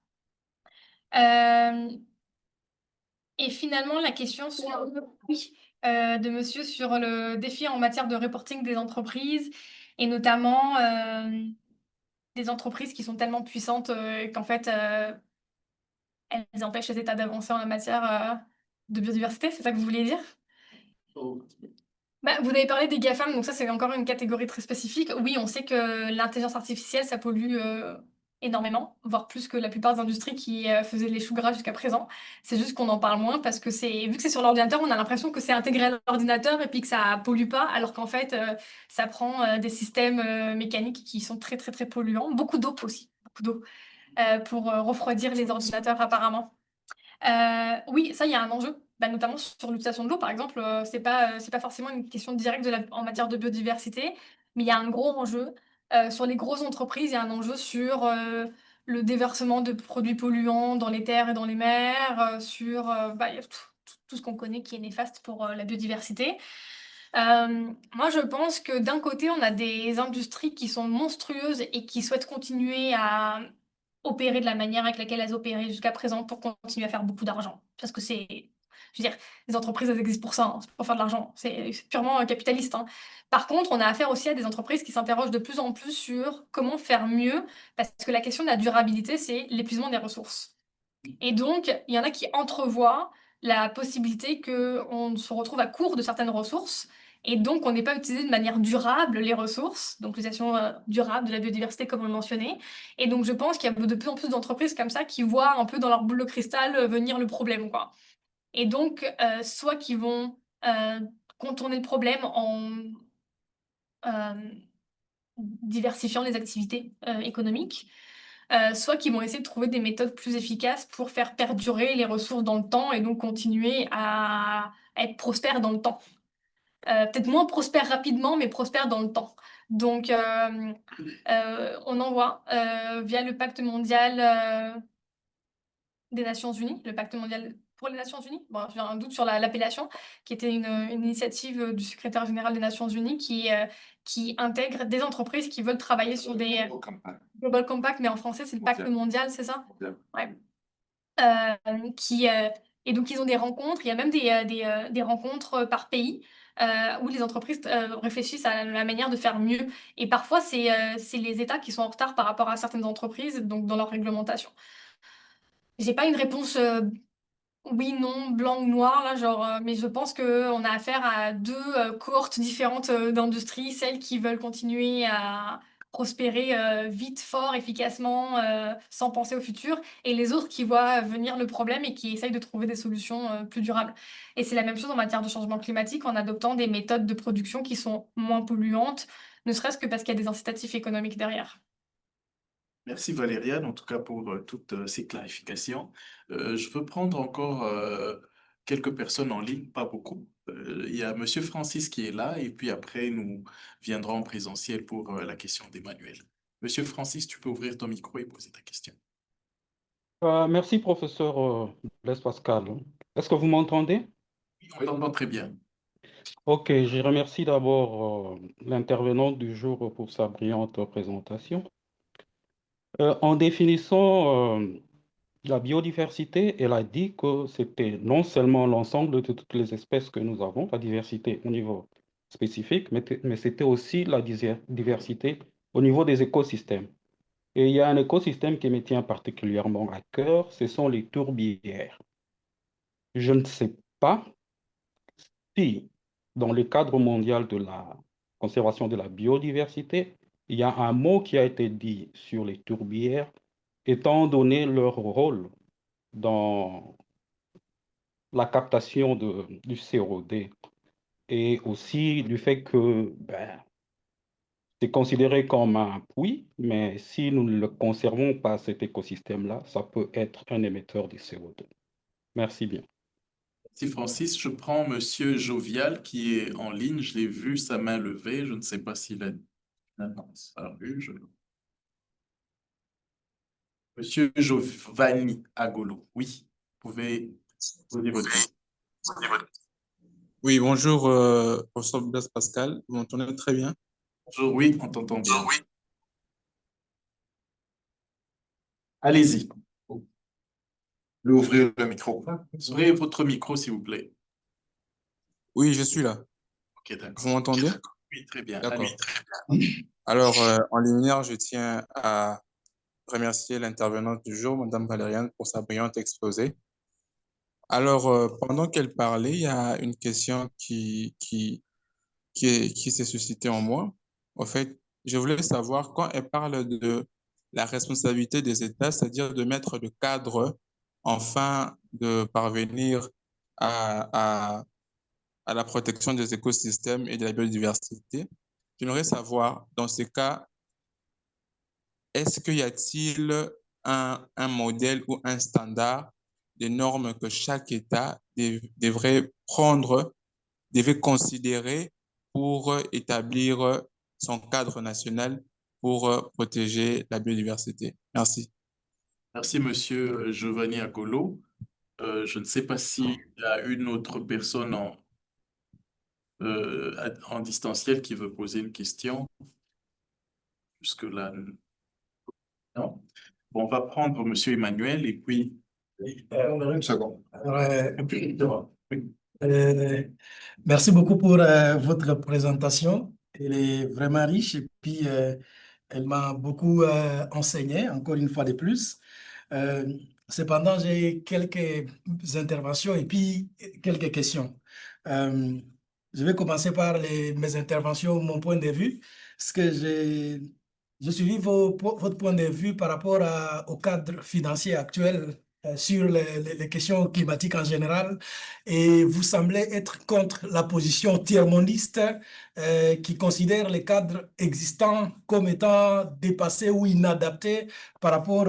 Euh, et finalement, la question oui, de monsieur sur le défi en matière de reporting des entreprises, et notamment des entreprises qui sont tellement puissantes qu'en fait, elles empêchent les États d'avancer en la matière de biodiversité, c'est ça que vous vouliez dire? Bah, vous avez parlé des GAFAM, donc ça c'est encore une catégorie très spécifique. Oui, on sait que l'intelligence artificielle, ça pollue énormément, voire plus que la plupart des industries qui faisaient les choux gras jusqu'à présent. C'est juste qu'on en parle moins parce que vu que c'est sur l'ordinateur, on a l'impression que c'est intégré à l'ordinateur et puis que ça pollue pas, alors qu'en fait, ça prend des systèmes mécaniques qui sont très très très polluants. Beaucoup d'eau aussi, beaucoup d'eau, pour refroidir les ordinateurs apparemment. Oui, ça, il y a un enjeu, bah, notamment sur l'utilisation de l'eau, par exemple. C'est pas forcément une question directe en matière de biodiversité, mais il y a un gros enjeu. Sur les grosses entreprises, il y a un enjeu sur le déversement de produits polluants dans les terres et dans les mers, sur bah, il y a tout ce qu'on connaît qui est néfaste pour la biodiversité. Moi, je pense que d'un côté, on a des industries qui sont monstrueuses et qui souhaitent continuer à opérer de la manière avec laquelle elles opéraient jusqu'à présent pour continuer à faire beaucoup d'argent. Parce que je veux dire, les entreprises, elles existent pour ça, hein, c'est pour faire de l'argent. C'est purement capitaliste, hein. Par contre, on a affaire aussi à des entreprises qui s'interrogent de plus en plus sur comment faire mieux, parce que la question de la durabilité, c'est l'épuisement des ressources. Et donc, il y en a qui entrevoient la possibilité qu'on se retrouve à court de certaines ressources et donc on n'ait pas utilisé de manière durable les ressources, donc l'utilisation durable de la biodiversité comme on le mentionnait. Et donc je pense qu'il y a de plus en plus d'entreprises comme ça qui voient un peu dans leur boule de cristal venir le problème, quoi. Et donc, soit qui vont contourner le problème en euh, diversifiant les activités économiques, soit qui vont essayer de trouver des méthodes plus efficaces pour faire perdurer les ressources dans le temps et donc continuer à être prospères dans le temps. Peut-être moins prospères rapidement, mais prospères dans le temps. Donc, on en voit via le pacte mondial des Nations Unies, le pacte mondial pour les Nations Unies. Bon, j'ai un doute sur l'appellation, qui était une initiative du secrétaire général des Nations Unies qui intègre des entreprises qui veulent travailler sur des Global Compact, mais en français, c'est le pacte mondial, c'est ça? Ouais. Qui, et donc, ils ont des rencontres, il y a même des rencontres par pays où les entreprises réfléchissent à la manière de faire mieux. Et parfois, c'est les États qui sont en retard par rapport à certaines entreprises, donc dans leur réglementation. J'ai pas une réponse oui, non, blanc ou noir, là, genre, mais je pense qu'on a affaire à deux cohortes différentes d'industries, celles qui veulent continuer à prospérer vite, fort, efficacement, sans penser au futur, et les autres qui voient venir le problème et qui essayent de trouver des solutions plus durables. Et c'est la même chose en matière de changement climatique, en adoptant des méthodes de production qui sont moins polluantes, ne serait-ce que parce qu'il y a des incitatifs économiques derrière. Merci Valériane, en tout cas pour toutes ces clarifications. Je veux prendre encore quelques personnes en ligne, pas beaucoup. Il y a Monsieur Francis qui est là et puis après nous viendrons en présentiel pour la question d'Emmanuel. Monsieur Francis, tu peux ouvrir ton micro et poser ta question. Merci, professeur Blaise Pascal. Est-ce que vous m'entendez? On t'entend très bien. Ok, je remercie d'abord l'intervenant du jour pour sa brillante présentation. En définissant la biodiversité, elle a dit que c'était non seulement l'ensemble de toutes les espèces que nous avons, la diversité au niveau spécifique, mais c'était aussi la diversité au niveau des écosystèmes. Et il y a un écosystème qui me tient particulièrement à cœur, ce sont les tourbières. Je ne sais pas si, dans le cadre mondial de la conservation de la biodiversité, il y a un mot qui a été dit sur les tourbières, étant donné leur rôle dans la captation du CO2 et aussi du fait que c'est considéré comme un puits, mais si nous ne le conservons pas, cet écosystème-là, ça peut être un émetteur de CO2. Merci bien. Merci Francis. Je prends Monsieur Jovial qui est en ligne. Je l'ai vu, sa main levée. Je ne sais pas s'il a disparu. Monsieur Giovanni Agolo, oui, vous pouvez poser votre question. Oui, bonjour, professeur Blaise Pascal. Vous m'entendez très bien? Bonjour, oui, on t'entend bien. Allez-y. Vous pouvez ouvrir le micro. Ouvrez votre micro, s'il vous plaît. Oui, je suis là. Ok, d'accord. Vous m'entendez? Oui, très bien. D'accord. Allez. Alors, en liminaire, je tiens à remercier l'intervenante du jour, Madame Valériane, pour sa brillante exposé. Alors, pendant qu'elle parlait, il y a une question qui s'est suscitée en moi. En fait, je voulais savoir, quand elle parle de la responsabilité des États, c'est-à-dire de mettre le cadre afin de parvenir à la protection des écosystèmes et de la biodiversité, j'aimerais savoir, dans ces cas, est-ce qu'il y a-t-il un modèle ou un standard des normes que chaque État devrait prendre, devrait considérer pour établir son cadre national pour protéger la biodiversité? Merci. Merci, Monsieur Giovanni Agolo. Je ne sais pas s'il y a une autre personne en distanciel qui veut poser une question. Jusque-là, non. Bon, on va prendre Monsieur Emmanuel et puis... Une seconde. Oui. Merci beaucoup pour votre présentation. Elle est vraiment riche et puis elle m'a beaucoup enseigné, encore une fois de plus. Cependant, j'ai quelques interventions et puis quelques questions. Je vais commencer par mes interventions, mon point de vue, parce que j'ai suivi votre point de vue par rapport au cadre financier actuel sur les questions climatiques en général, et vous semblez être contre la position tiers-mondiste qui considère les cadres existants comme étant dépassés ou inadaptés par rapport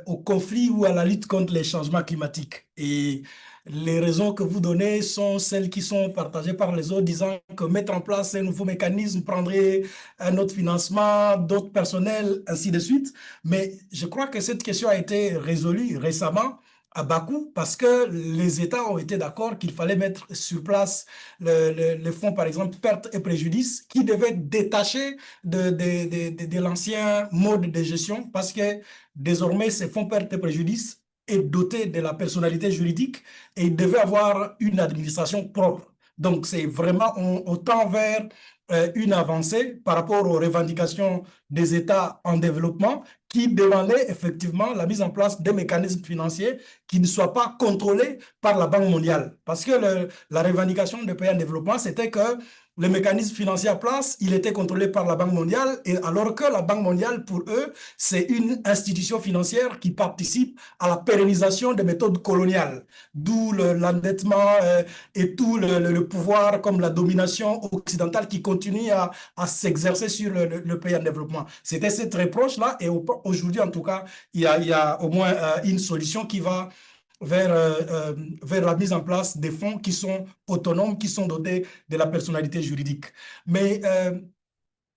au conflit ou à la lutte contre les changements climatiques. Et les raisons que vous donnez sont celles qui sont partagées par les autres, disant que mettre en place un nouveau mécanisme prendrait un autre financement, d'autres personnels, ainsi de suite. Mais je crois que cette question a été résolue récemment à Bakou parce que les États ont été d'accord qu'il fallait mettre sur place le fonds, par exemple, pertes et préjudices, qui devait être détaché de l'ancien mode de gestion parce que désormais, ces fonds pertes et préjudices est doté de la personnalité juridique et il devait avoir une administration propre. Donc, c'est vraiment, on tend vers une avancée par rapport aux revendications des États en développement qui demandaient effectivement la mise en place des mécanismes financiers qui ne soient pas contrôlés par la Banque mondiale. Parce que la revendication des pays en développement, c'était que le mécanisme financier en place, il était contrôlé par la Banque mondiale, et alors que la Banque mondiale, pour eux, c'est une institution financière qui participe à la pérennisation des méthodes coloniales, d'où l'endettement et tout le pouvoir comme la domination occidentale qui continue à s'exercer sur le pays en développement. C'était cette reproche-là, et aujourd'hui, en tout cas, il y a au moins une solution qui va vers la mise en place des fonds qui sont autonomes, qui sont dotés de la personnalité juridique. Mais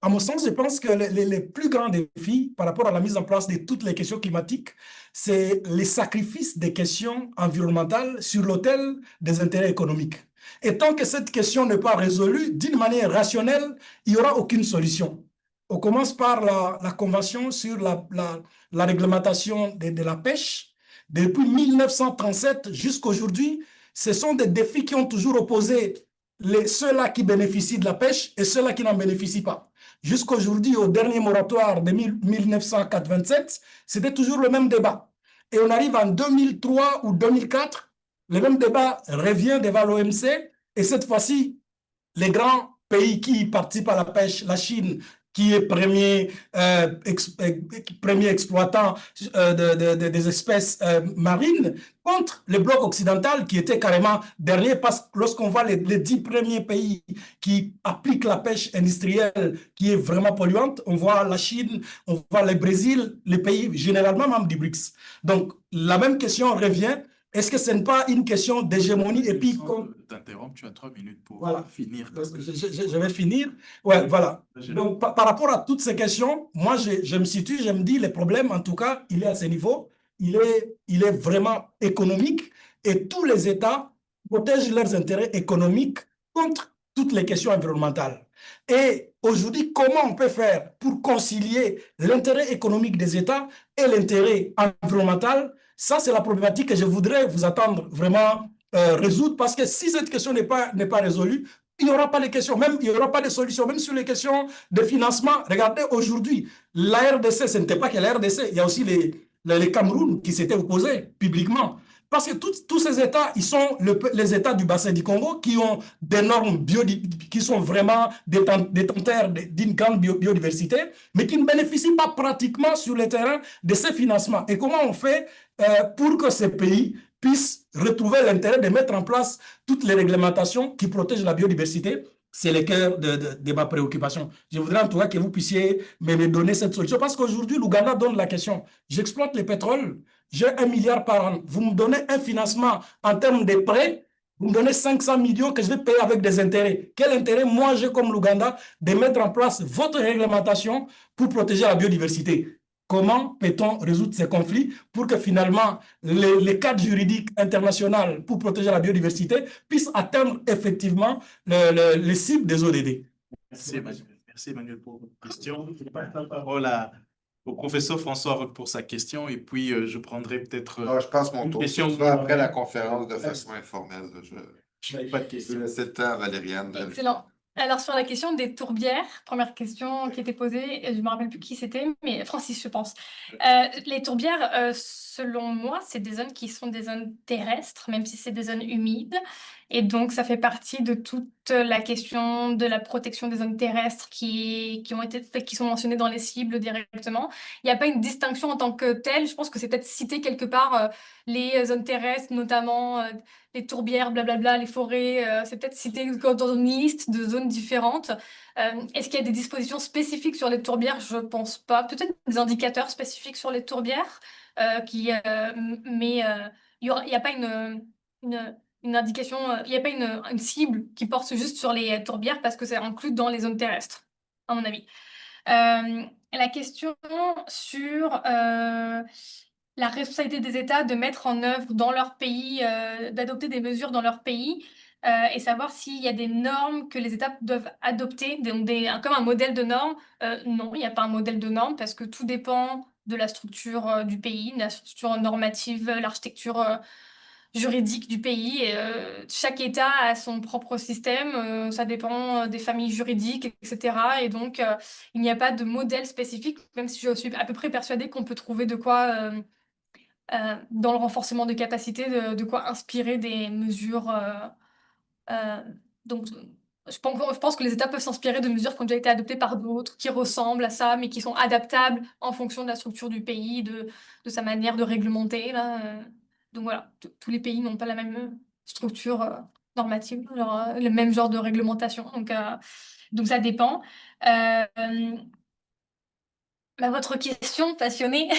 à mon sens, je pense que les plus grands défis par rapport à la mise en place de toutes les questions climatiques, c'est les sacrifices des questions environnementales sur l'autel des intérêts économiques. Et tant que cette question n'est pas résolue d'une manière rationnelle, il n'y aura aucune solution. On commence par la Convention sur la réglementation de la pêche. Depuis 1937 jusqu'à aujourd'hui, ce sont des défis qui ont toujours opposé ceux-là qui bénéficient de la pêche et ceux-là qui n'en bénéficient pas. Jusqu'aujourd'hui, au dernier moratoire de 1987, c'était toujours le même débat. Et on arrive en 2003 ou 2004, le même débat revient devant l'OMC, et cette fois-ci, les grands pays qui participent à la pêche, la Chine qui est premier exploitant des espèces marines, contre le bloc occidental qui était carrément dernier, parce que lorsqu'on voit les 10 premiers pays qui appliquent la pêche industrielle qui est vraiment polluante, on voit la Chine, on voit le Brésil, les pays généralement membres du BRICS. Donc, la même question revient. Est-ce que ce n'est pas une question d'hégémonie et puis T'interrompre, tu as 3 minutes pour voilà. finir. Je vais finir. Ouais, voilà. Donc, par rapport à toutes ces questions, moi, je me situe, je me dis, le problème, en tout cas, il est à ce niveau. Il est vraiment économique et tous les États protègent leurs intérêts économiques contre toutes les questions environnementales. Et aujourd'hui, comment on peut faire pour concilier l'intérêt économique des États et l'intérêt environnemental? Ça, c'est la problématique que je voudrais vous attendre vraiment résoudre, parce que si cette question n'est pas résolue, il n'y aura pas les questions, même il n'y aura pas de solution, même sur les questions de financement. Regardez, aujourd'hui, la RDC, ce n'était pas que la RDC, il y a aussi les Cameroun qui s'étaient opposés publiquement. Parce que tous ces États, ils sont les États du bassin du Congo qui ont des normes qui sont vraiment détenteurs d'une grande biodiversité, mais qui ne bénéficient pas pratiquement sur le terrain de ces financements. Et comment on fait pour que ces pays puissent retrouver l'intérêt de mettre en place toutes les réglementations qui protègent la biodiversité? C'est le cœur de ma préoccupation. Je voudrais en tout cas que vous puissiez me donner cette solution, parce qu'aujourd'hui, l'Ouganda donne la question. J'exploite le pétrole, j'ai 1 milliard par an. Vous me donnez un financement en termes de prêts, vous me donnez 500 millions que je vais payer avec des intérêts. Quel intérêt, moi, j'ai comme l'Ouganda, de mettre en place votre réglementation pour protéger la biodiversité? Comment peut-on résoudre ces conflits pour que finalement les cadres juridiques internationaux pour protéger la biodiversité puissent atteindre effectivement les cibles des ODD? Merci Emmanuel pour votre question. Je passe la parole au professeur François Roch pour sa question, et puis je prendrai peut-être Je passe mon une tour. question Après la conférence de façon informelle. Je n'ai pas de Je question. vais laisser le temps à Valériane. Excellent. Alors, sur la question des tourbières, première question qui était posée, je ne me rappelle plus qui c'était, mais Francis, je pense. Les tourbières, selon moi, c'est des zones qui sont des zones terrestres, même si c'est des zones humides. Et donc, ça fait partie de toute la question de la protection des zones terrestres qui sont mentionnées dans les cibles directement. Il n'y a pas une distinction en tant que telle. Je pense que c'est peut-être cité quelque part les zones terrestres, notamment les tourbières, blablabla, les forêts. C'est peut-être cité dans une liste de zones différentes. Est-ce qu'il y a des dispositions spécifiques sur les tourbières? Je ne pense pas. Peut-être des indicateurs spécifiques sur les tourbières, mais il n'y a pas une indication, il n'y a pas une cible qui porte juste sur les tourbières parce que c'est inclus dans les zones terrestres, à mon avis. La question sur la responsabilité des États de mettre en œuvre dans leur pays, d'adopter des mesures dans leur pays, et savoir s'il y a des normes que les États doivent adopter, donc comme un modèle de normes. Non, il n'y a pas un modèle de normes parce que tout dépend de la structure du pays, de la structure normative, l'architecture juridique du pays. Et, chaque État a son propre système, ça dépend des familles juridiques, etc. Et donc, il n'y a pas de modèle spécifique, même si je suis à peu près persuadée qu'on peut trouver de quoi, dans le renforcement de capacités, de quoi inspirer des mesures. Donc, je pense que les États peuvent s'inspirer de mesures qui ont déjà été adoptées par d'autres, qui ressemblent à ça, mais qui sont adaptables en fonction de la structure du pays, de sa manière de réglementer, là. Donc voilà, tous les pays n'ont pas la même structure normative, le même genre de réglementation. Donc ça dépend. Votre question passionnée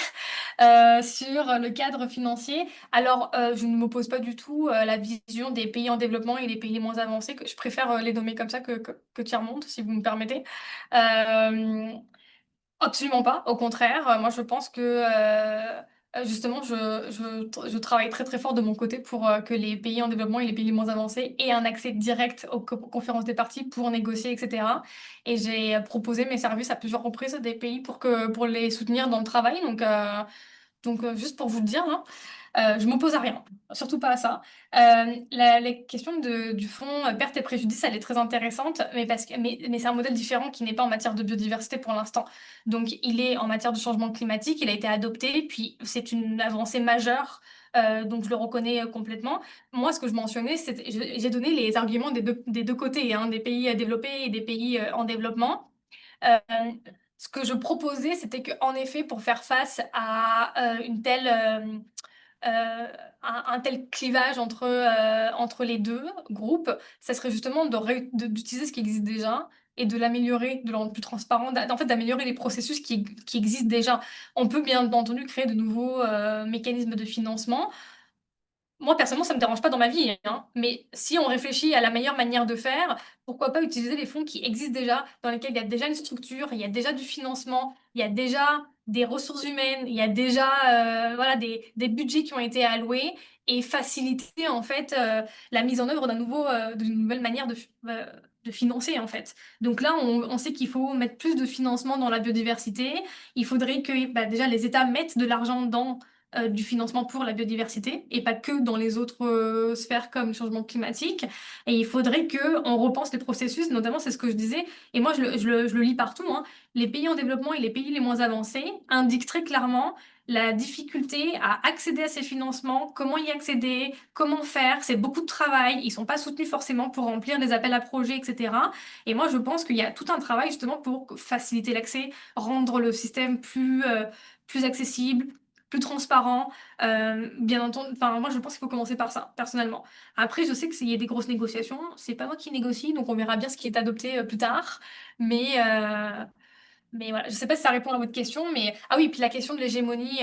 sur le cadre financier. Alors, je ne m'oppose pas du tout à la vision des pays en développement et des pays moins avancés, que je préfère les nommer comme ça que tiers-monde, si vous me permettez. Absolument pas, au contraire. Moi, je pense que justement, je travaille très très fort de mon côté pour que les pays en développement et les pays les moins avancés aient un accès direct aux conférences des parties pour négocier, etc. Et j'ai proposé mes services à plusieurs reprises à des pays pour les soutenir dans le travail. Donc, juste pour vous le dire, hein, je m'oppose à rien, surtout pas à ça. La question du fonds perte et préjudice, elle est très intéressante, mais c'est un modèle différent qui n'est pas en matière de biodiversité pour l'instant. Donc, il est en matière de changement climatique, il a été adopté, puis c'est une avancée majeure, donc je le reconnais complètement. Moi, ce que je mentionnais, j'ai donné les arguments des deux côtés, hein, des pays développés et des pays en développement. Euh, Ce que je proposais, c'était qu'en effet, pour faire face à un tel clivage entre les deux groupes, ça serait justement d'utiliser ce qui existe déjà et de l'améliorer, de le rendre plus transparent, en fait d'améliorer les processus qui existent déjà. On peut bien entendu créer de nouveaux mécanismes de financement. Moi, personnellement, ça me dérange pas dans ma vie, hein. Mais si on réfléchit à la meilleure manière de faire, pourquoi pas utiliser les fonds qui existent déjà, dans lesquels il y a déjà une structure, il y a déjà du financement, il y a déjà des ressources humaines, il y a déjà voilà, des budgets qui ont été alloués et faciliter en fait la mise en œuvre d'une nouvelle manière de financer en fait. Donc là, on sait qu'il faut mettre plus de financement dans la biodiversité. Il faudrait que bah, déjà les États mettent de l'argent dans du financement pour la biodiversité et pas que dans les autres sphères comme le changement climatique. Et il faudrait qu'on repense les processus, notamment c'est ce que je disais, et moi je le lis partout, hein. Les pays en développement et les pays les moins avancés indiquent très clairement la difficulté à accéder à ces financements, comment y accéder, comment faire, c'est beaucoup de travail, ils sont pas soutenus forcément pour remplir des appels à projets, etc. Et moi je pense qu'il y a tout un travail justement pour faciliter l'accès, rendre le système plus accessible, plus transparent, bien entendu. Enfin, moi, je pense qu'il faut commencer par ça, personnellement. Après, je sais qu'il y a des grosses négociations. C'est pas moi qui négocie, donc on verra bien ce qui est adopté plus tard. Mais voilà, je sais pas si ça répond à votre question, mais ah oui, puis la question de l'hégémonie.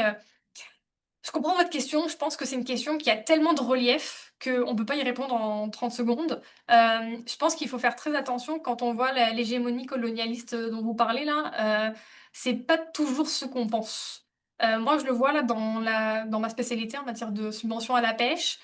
Je comprends votre question. Je pense que c'est une question qui a tellement de relief qu'on ne peut pas y répondre en 30 secondes. Je pense qu'il faut faire très attention quand on voit l'hégémonie colonialiste dont vous parlez là. C'est pas toujours ce qu'on pense. Moi, je le vois là dans ma spécialité en matière de subvention à la pêche.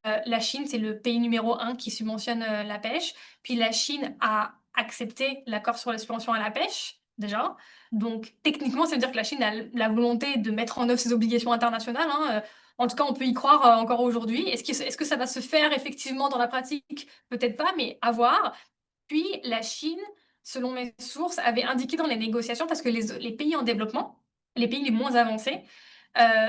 La Chine, c'est le pays numéro 1 qui subventionne la pêche. Puis la Chine a accepté l'accord sur les subventions à la pêche, déjà. Donc, techniquement, ça veut dire que la Chine a la volonté de mettre en œuvre ses obligations internationales, hein. En tout cas, on peut y croire encore aujourd'hui. Est-ce que ça va se faire effectivement dans la pratique? Peut-être pas, mais à voir. Puis, la Chine, selon mes sources, avait indiqué dans les négociations, parce que les pays en développement, les pays les moins avancés,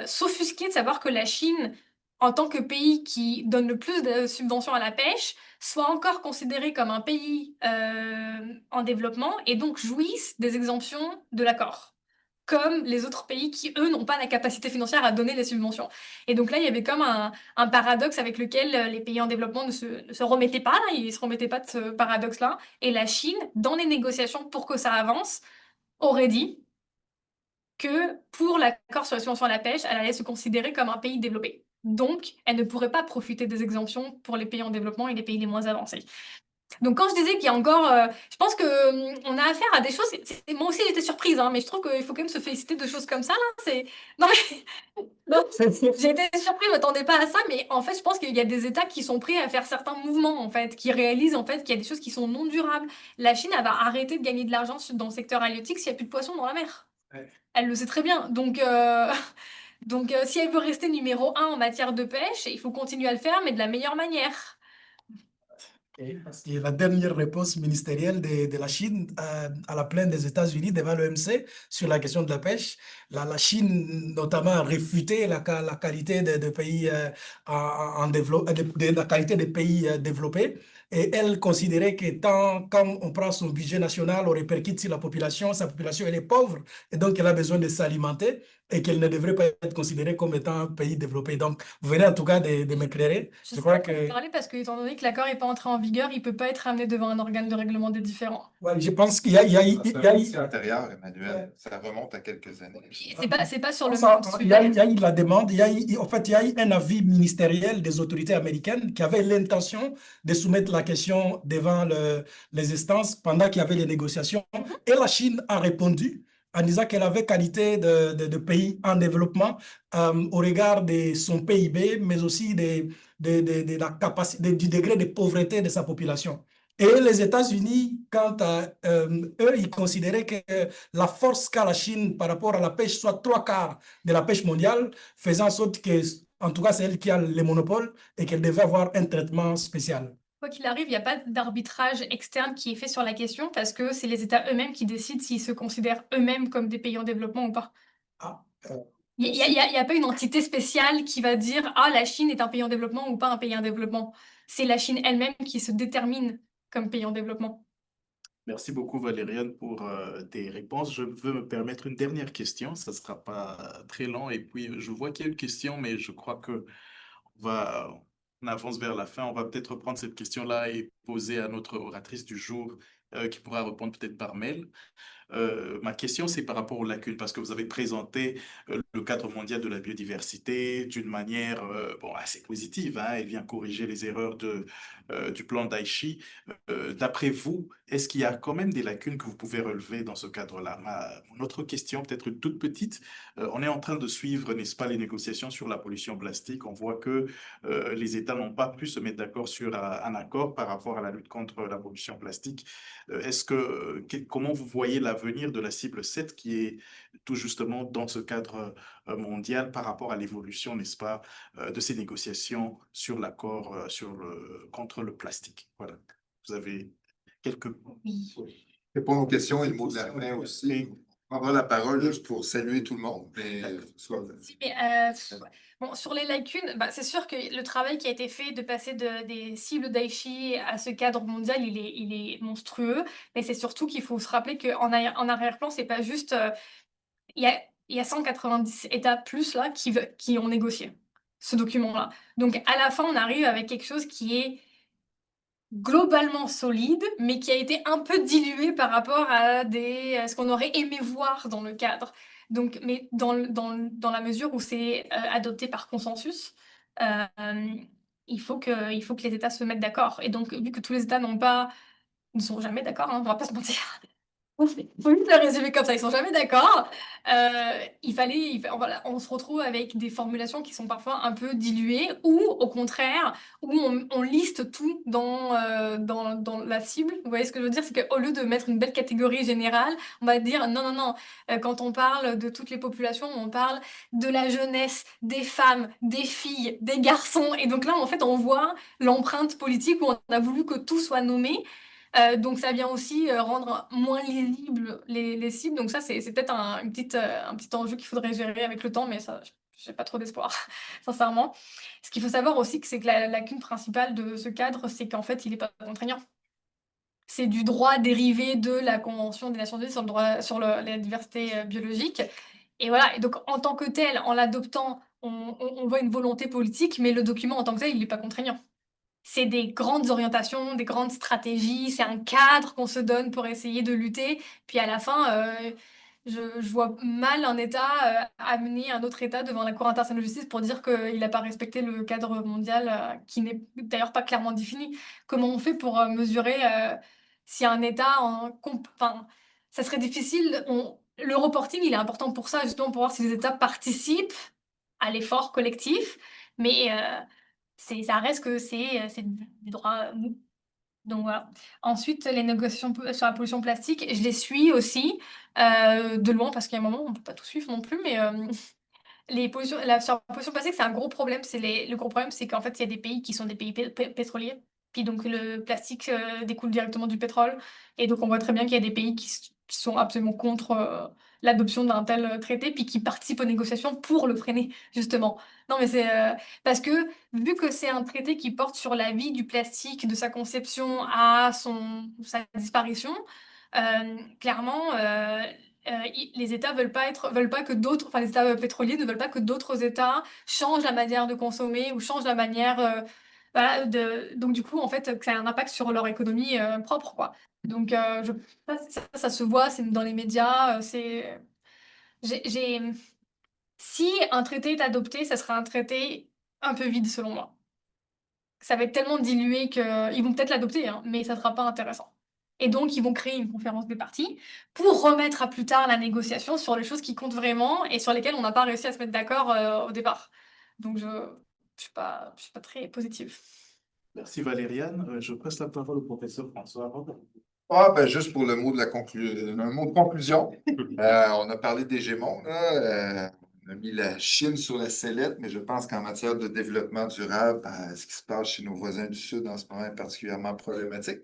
s'offusquaient de savoir que la Chine, en tant que pays qui donne le plus de subventions à la pêche, soit encore considéré comme un pays en développement et donc jouissent des exemptions de l'accord, comme les autres pays qui, eux, n'ont pas la capacité financière à donner les subventions. Et donc là, il y avait comme un paradoxe avec lequel les pays en développement ne se remettaient pas, là, ils ne se remettaient pas de ce paradoxe-là. Et la Chine, dans les négociations pour que ça avance, aurait dit que pour l'accord sur la subvention à la pêche, elle allait se considérer comme un pays développé. Donc, elle ne pourrait pas profiter des exemptions pour les pays en développement et les pays les moins avancés. Donc, quand je disais qu'il y a encore, je pense que on a affaire à des choses. Moi aussi, j'étais surprise, hein, mais je trouve qu'il faut quand même se féliciter de choses comme ça. Là, non, mais non, j'ai été surprise, je m'attendais pas à ça, mais en fait, je pense qu'il y a des États qui sont prêts à faire certains mouvements, en fait, qui réalisent en fait qu'il y a des choses qui sont non durables. La Chine, elle va arrêter de gagner de l'argent dans le secteur halieutique s'il n'y a plus de poissons dans la mer. Ouais. Elle le sait très bien. Donc, si elle veut rester numéro 1 en matière de pêche, il faut continuer à le faire, mais de la meilleure manière. Parce que la dernière réponse ministérielle de la Chine à la plainte des États-Unis devant l'OMC sur la question de la pêche, la Chine notamment a réfuté la qualité de pays la qualité des pays développés. Et elle considérait que quand on prend son budget national, on répercute sur la population, sa population elle est pauvre et donc elle a besoin de s'alimenter et qu'elle ne devrait pas être considérée comme étant un pays développé. Donc, vous venez en tout cas de m'éclairer. Je Je sais crois pas comment que parler parce que, étant donné que l'accord n'est pas entré en vigueur, il peut pas être amené devant un organe de règlement des différends. ouais, je pense qu'il y a, C'est un dossier antérieur, Emmanuel. Ça remonte à quelques années. C'est pas sur le Ça, même il y a sujet. eu la demande, en fait, il y a eu un avis ministériel des autorités américaines qui avait l'intention de soumettre la question devant les instances pendant qu'il y avait les négociations. Et la Chine a répondu en disant qu'elle avait qualité de pays en développement au regard de son PIB, mais aussi de la capacité, du degré de pauvreté de sa population. Et les États-Unis, quant à eux, ils considéraient que la force qu'a la Chine par rapport à la pêche soit 3/4 de la pêche mondiale, faisant en sorte que, en tout cas, c'est elle qui a les monopoles et qu'elle devait avoir un traitement spécial. Quoi qu'il arrive, il n'y a pas d'arbitrage externe qui est fait sur la question parce que c'est les États eux-mêmes qui décident s'ils se considèrent eux-mêmes comme des pays en développement ou pas. Ah, Il n'y a pas une entité spéciale qui va dire ah, la Chine est un pays en développement ou pas un pays en développement. C'est la Chine elle-même qui se détermine comme pays en développement. Merci beaucoup, Valériane, pour tes réponses. Je veux me permettre une dernière question. Ça ne sera pas très long. Et puis, je vois qu'il y a une question, mais je crois que on avance vers la fin. On va peut-être reprendre cette question-là et poser à notre oratrice du jour, qui pourra répondre peut-être par mail. Ma question, c'est par rapport aux lacunes, parce que vous avez présenté le cadre mondial de la biodiversité d'une manière bon, assez positive, hein. Il vient corriger les erreurs du plan d'Aichi. D'après vous, est-ce qu'il y a quand même des lacunes que vous pouvez relever dans ce cadre-là? Mon autre question, peut-être une toute petite, on est en train de suivre, n'est-ce pas, les négociations sur la pollution plastique. On voit que les États n'ont pas pu se mettre d'accord sur un accord par rapport à la lutte contre la pollution plastique. Comment vous voyez l'avenir de la cible 7 qui est tout justement dans ce cadre mondial par rapport à l'évolution, n'est-ce pas, de ces négociations sur l'accord contre le plastique? Voilà. Vous avez quelques... Oui. Répondre aux questions et le mot de la fin aussi. On prendra la parole juste pour saluer tout le monde. Mais, Si, mais, bon, sur les lacunes, bah, c'est sûr que le travail qui a été fait de passer des cibles d'Aichi à ce cadre mondial, il est monstrueux. Mais c'est surtout qu'il faut se rappeler qu'en en arrière-plan, c'est pas juste. Il y a 190 États plus là qui ont négocié ce document-là. Donc à la fin, on arrive avec quelque chose qui est globalement solide, mais qui a été un peu dilué par rapport à ce qu'on aurait aimé voir dans le cadre. Donc, mais dans la mesure où c'est adopté par consensus, euh, il faut que les États se mettent d'accord. Et donc, vu que tous les États ne sont jamais d'accord, hein, on va pas se mentir, faut juste le résumer comme ça, ils sont jamais d'accord. Voilà, on se retrouve avec des formulations qui sont parfois un peu diluées ou au contraire, où on liste tout dans la cible. Vous voyez ce que je veux dire? C'est qu'au lieu de mettre une belle catégorie générale, on va dire non, non, non. Quand on parle de toutes les populations, on parle de la jeunesse, des femmes, des filles, des garçons. Et donc là, en fait, on voit l'empreinte politique où on a voulu que tout soit nommé. Donc ça vient aussi rendre moins lisibles les cibles. Donc ça, c'est peut-être un petit enjeu qu'il faudrait gérer avec le temps, mais ça, j'ai pas trop d'espoir, sincèrement. Ce qu'il faut savoir aussi, c'est que la lacune principale de ce cadre, c'est qu'en fait, il n'est pas contraignant. C'est du droit dérivé de la Convention des Nations Unies sur la diversité biologique. Et voilà, et donc en tant que tel, en l'adoptant, on voit une volonté politique, mais le document en tant que tel, il n'est pas contraignant. C'est des grandes orientations, des grandes stratégies, c'est un cadre qu'on se donne pour essayer de lutter. Puis à la fin, je vois mal un État amener un autre État devant la Cour internationale de justice pour dire qu'il n'a pas respecté le cadre mondial, qui n'est d'ailleurs pas clairement défini. Comment on fait pour mesurer si un État enfin, ça serait difficile. Le reporting, il est important pour ça, justement pour voir si les États participent à l'effort collectif, mais ça reste que c'est des droits mous. Donc voilà. Ensuite, les négociations sur la pollution plastique, je les suis aussi de loin parce qu'à un moment, on ne peut pas tout suivre non plus, mais sur la pollution plastique, c'est un gros problème. Le gros problème, c'est qu'en fait, il y a des pays qui sont des pays pétroliers. Puis donc, le plastique découle directement du pétrole. Et donc, on voit très bien qu'il y a des pays qui sont absolument contre l'adoption d'un tel traité, puis qui participent aux négociations pour le freiner, justement. Non, mais c'est parce que, vu que c'est un traité qui porte sur la vie du plastique, de sa conception à sa disparition, clairement, les États veulent pas que d'autres, enfin les États pétroliers ne veulent pas que d'autres États changent la manière de consommer ou changent la manière, voilà, donc du coup en fait que ça a un impact sur leur économie propre quoi. Donc ça se voit, c'est dans les médias, j'ai si un traité est adopté, ça sera un traité un peu vide selon moi. Ça va être tellement dilué qu'ils vont peut-être l'adopter, hein, mais ça sera pas intéressant. Et donc, ils vont créer une conférence des parties pour remettre à plus tard la négociation sur les choses qui comptent vraiment et sur lesquelles on n'a pas réussi à se mettre d'accord au départ. Donc, je ne suis pas très positive. Merci Valériane. Je passe la parole au professeur François. Juste pour le mot un mot de conclusion. On a parlé d'hégémon, là. On a mis la Chine sur la sellette, mais je pense qu'en matière de développement durable, ce qui se passe chez nos voisins du Sud en ce moment est particulièrement problématique.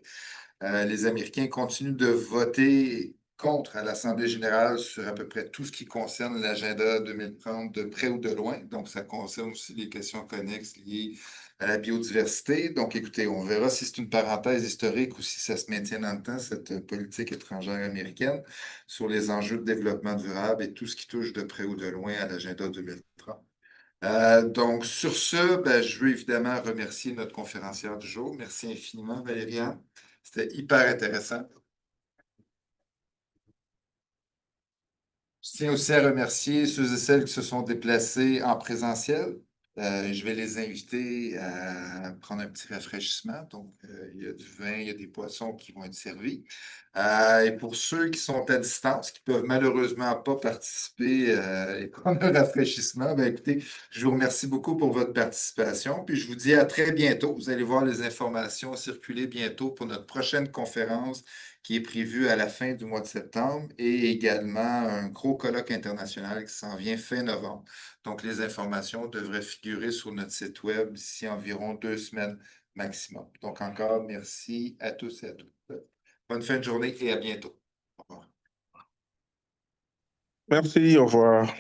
Les Américains continuent de voter contre à l'Assemblée générale sur à peu près tout ce qui concerne l'agenda 2030 de près ou de loin. Donc, ça concerne aussi les questions connexes liées à la biodiversité. Donc, écoutez, on verra si c'est une parenthèse historique ou si ça se maintient dans le temps, cette politique étrangère américaine sur les enjeux de développement durable et tout ce qui touche de près ou de loin à l'agenda 2030. Donc, sur ce, ben, je veux évidemment remercier notre conférencière du jour. Merci infiniment, Valériane. C'était hyper intéressant. Je tiens aussi à remercier ceux et celles qui se sont déplacés en présentiel. Je vais les inviter à prendre un petit rafraîchissement. Donc, il y a du vin, il y a des poissons qui vont être servis. Et pour ceux qui sont à distance, qui peuvent malheureusement pas participer et prendre un rafraîchissement, ben, écoutez, je vous remercie beaucoup pour votre participation. Puis je vous dis à très bientôt. Vous allez voir les informations circuler bientôt pour notre prochaine conférence qui est prévu à la fin du mois de septembre et également un gros colloque international qui s'en vient fin novembre. Donc, les informations devraient figurer sur notre site web d'ici environ 2 semaines maximum. Donc, encore merci à tous et à toutes. Bonne fin de journée et à bientôt. Au revoir. Merci, au revoir.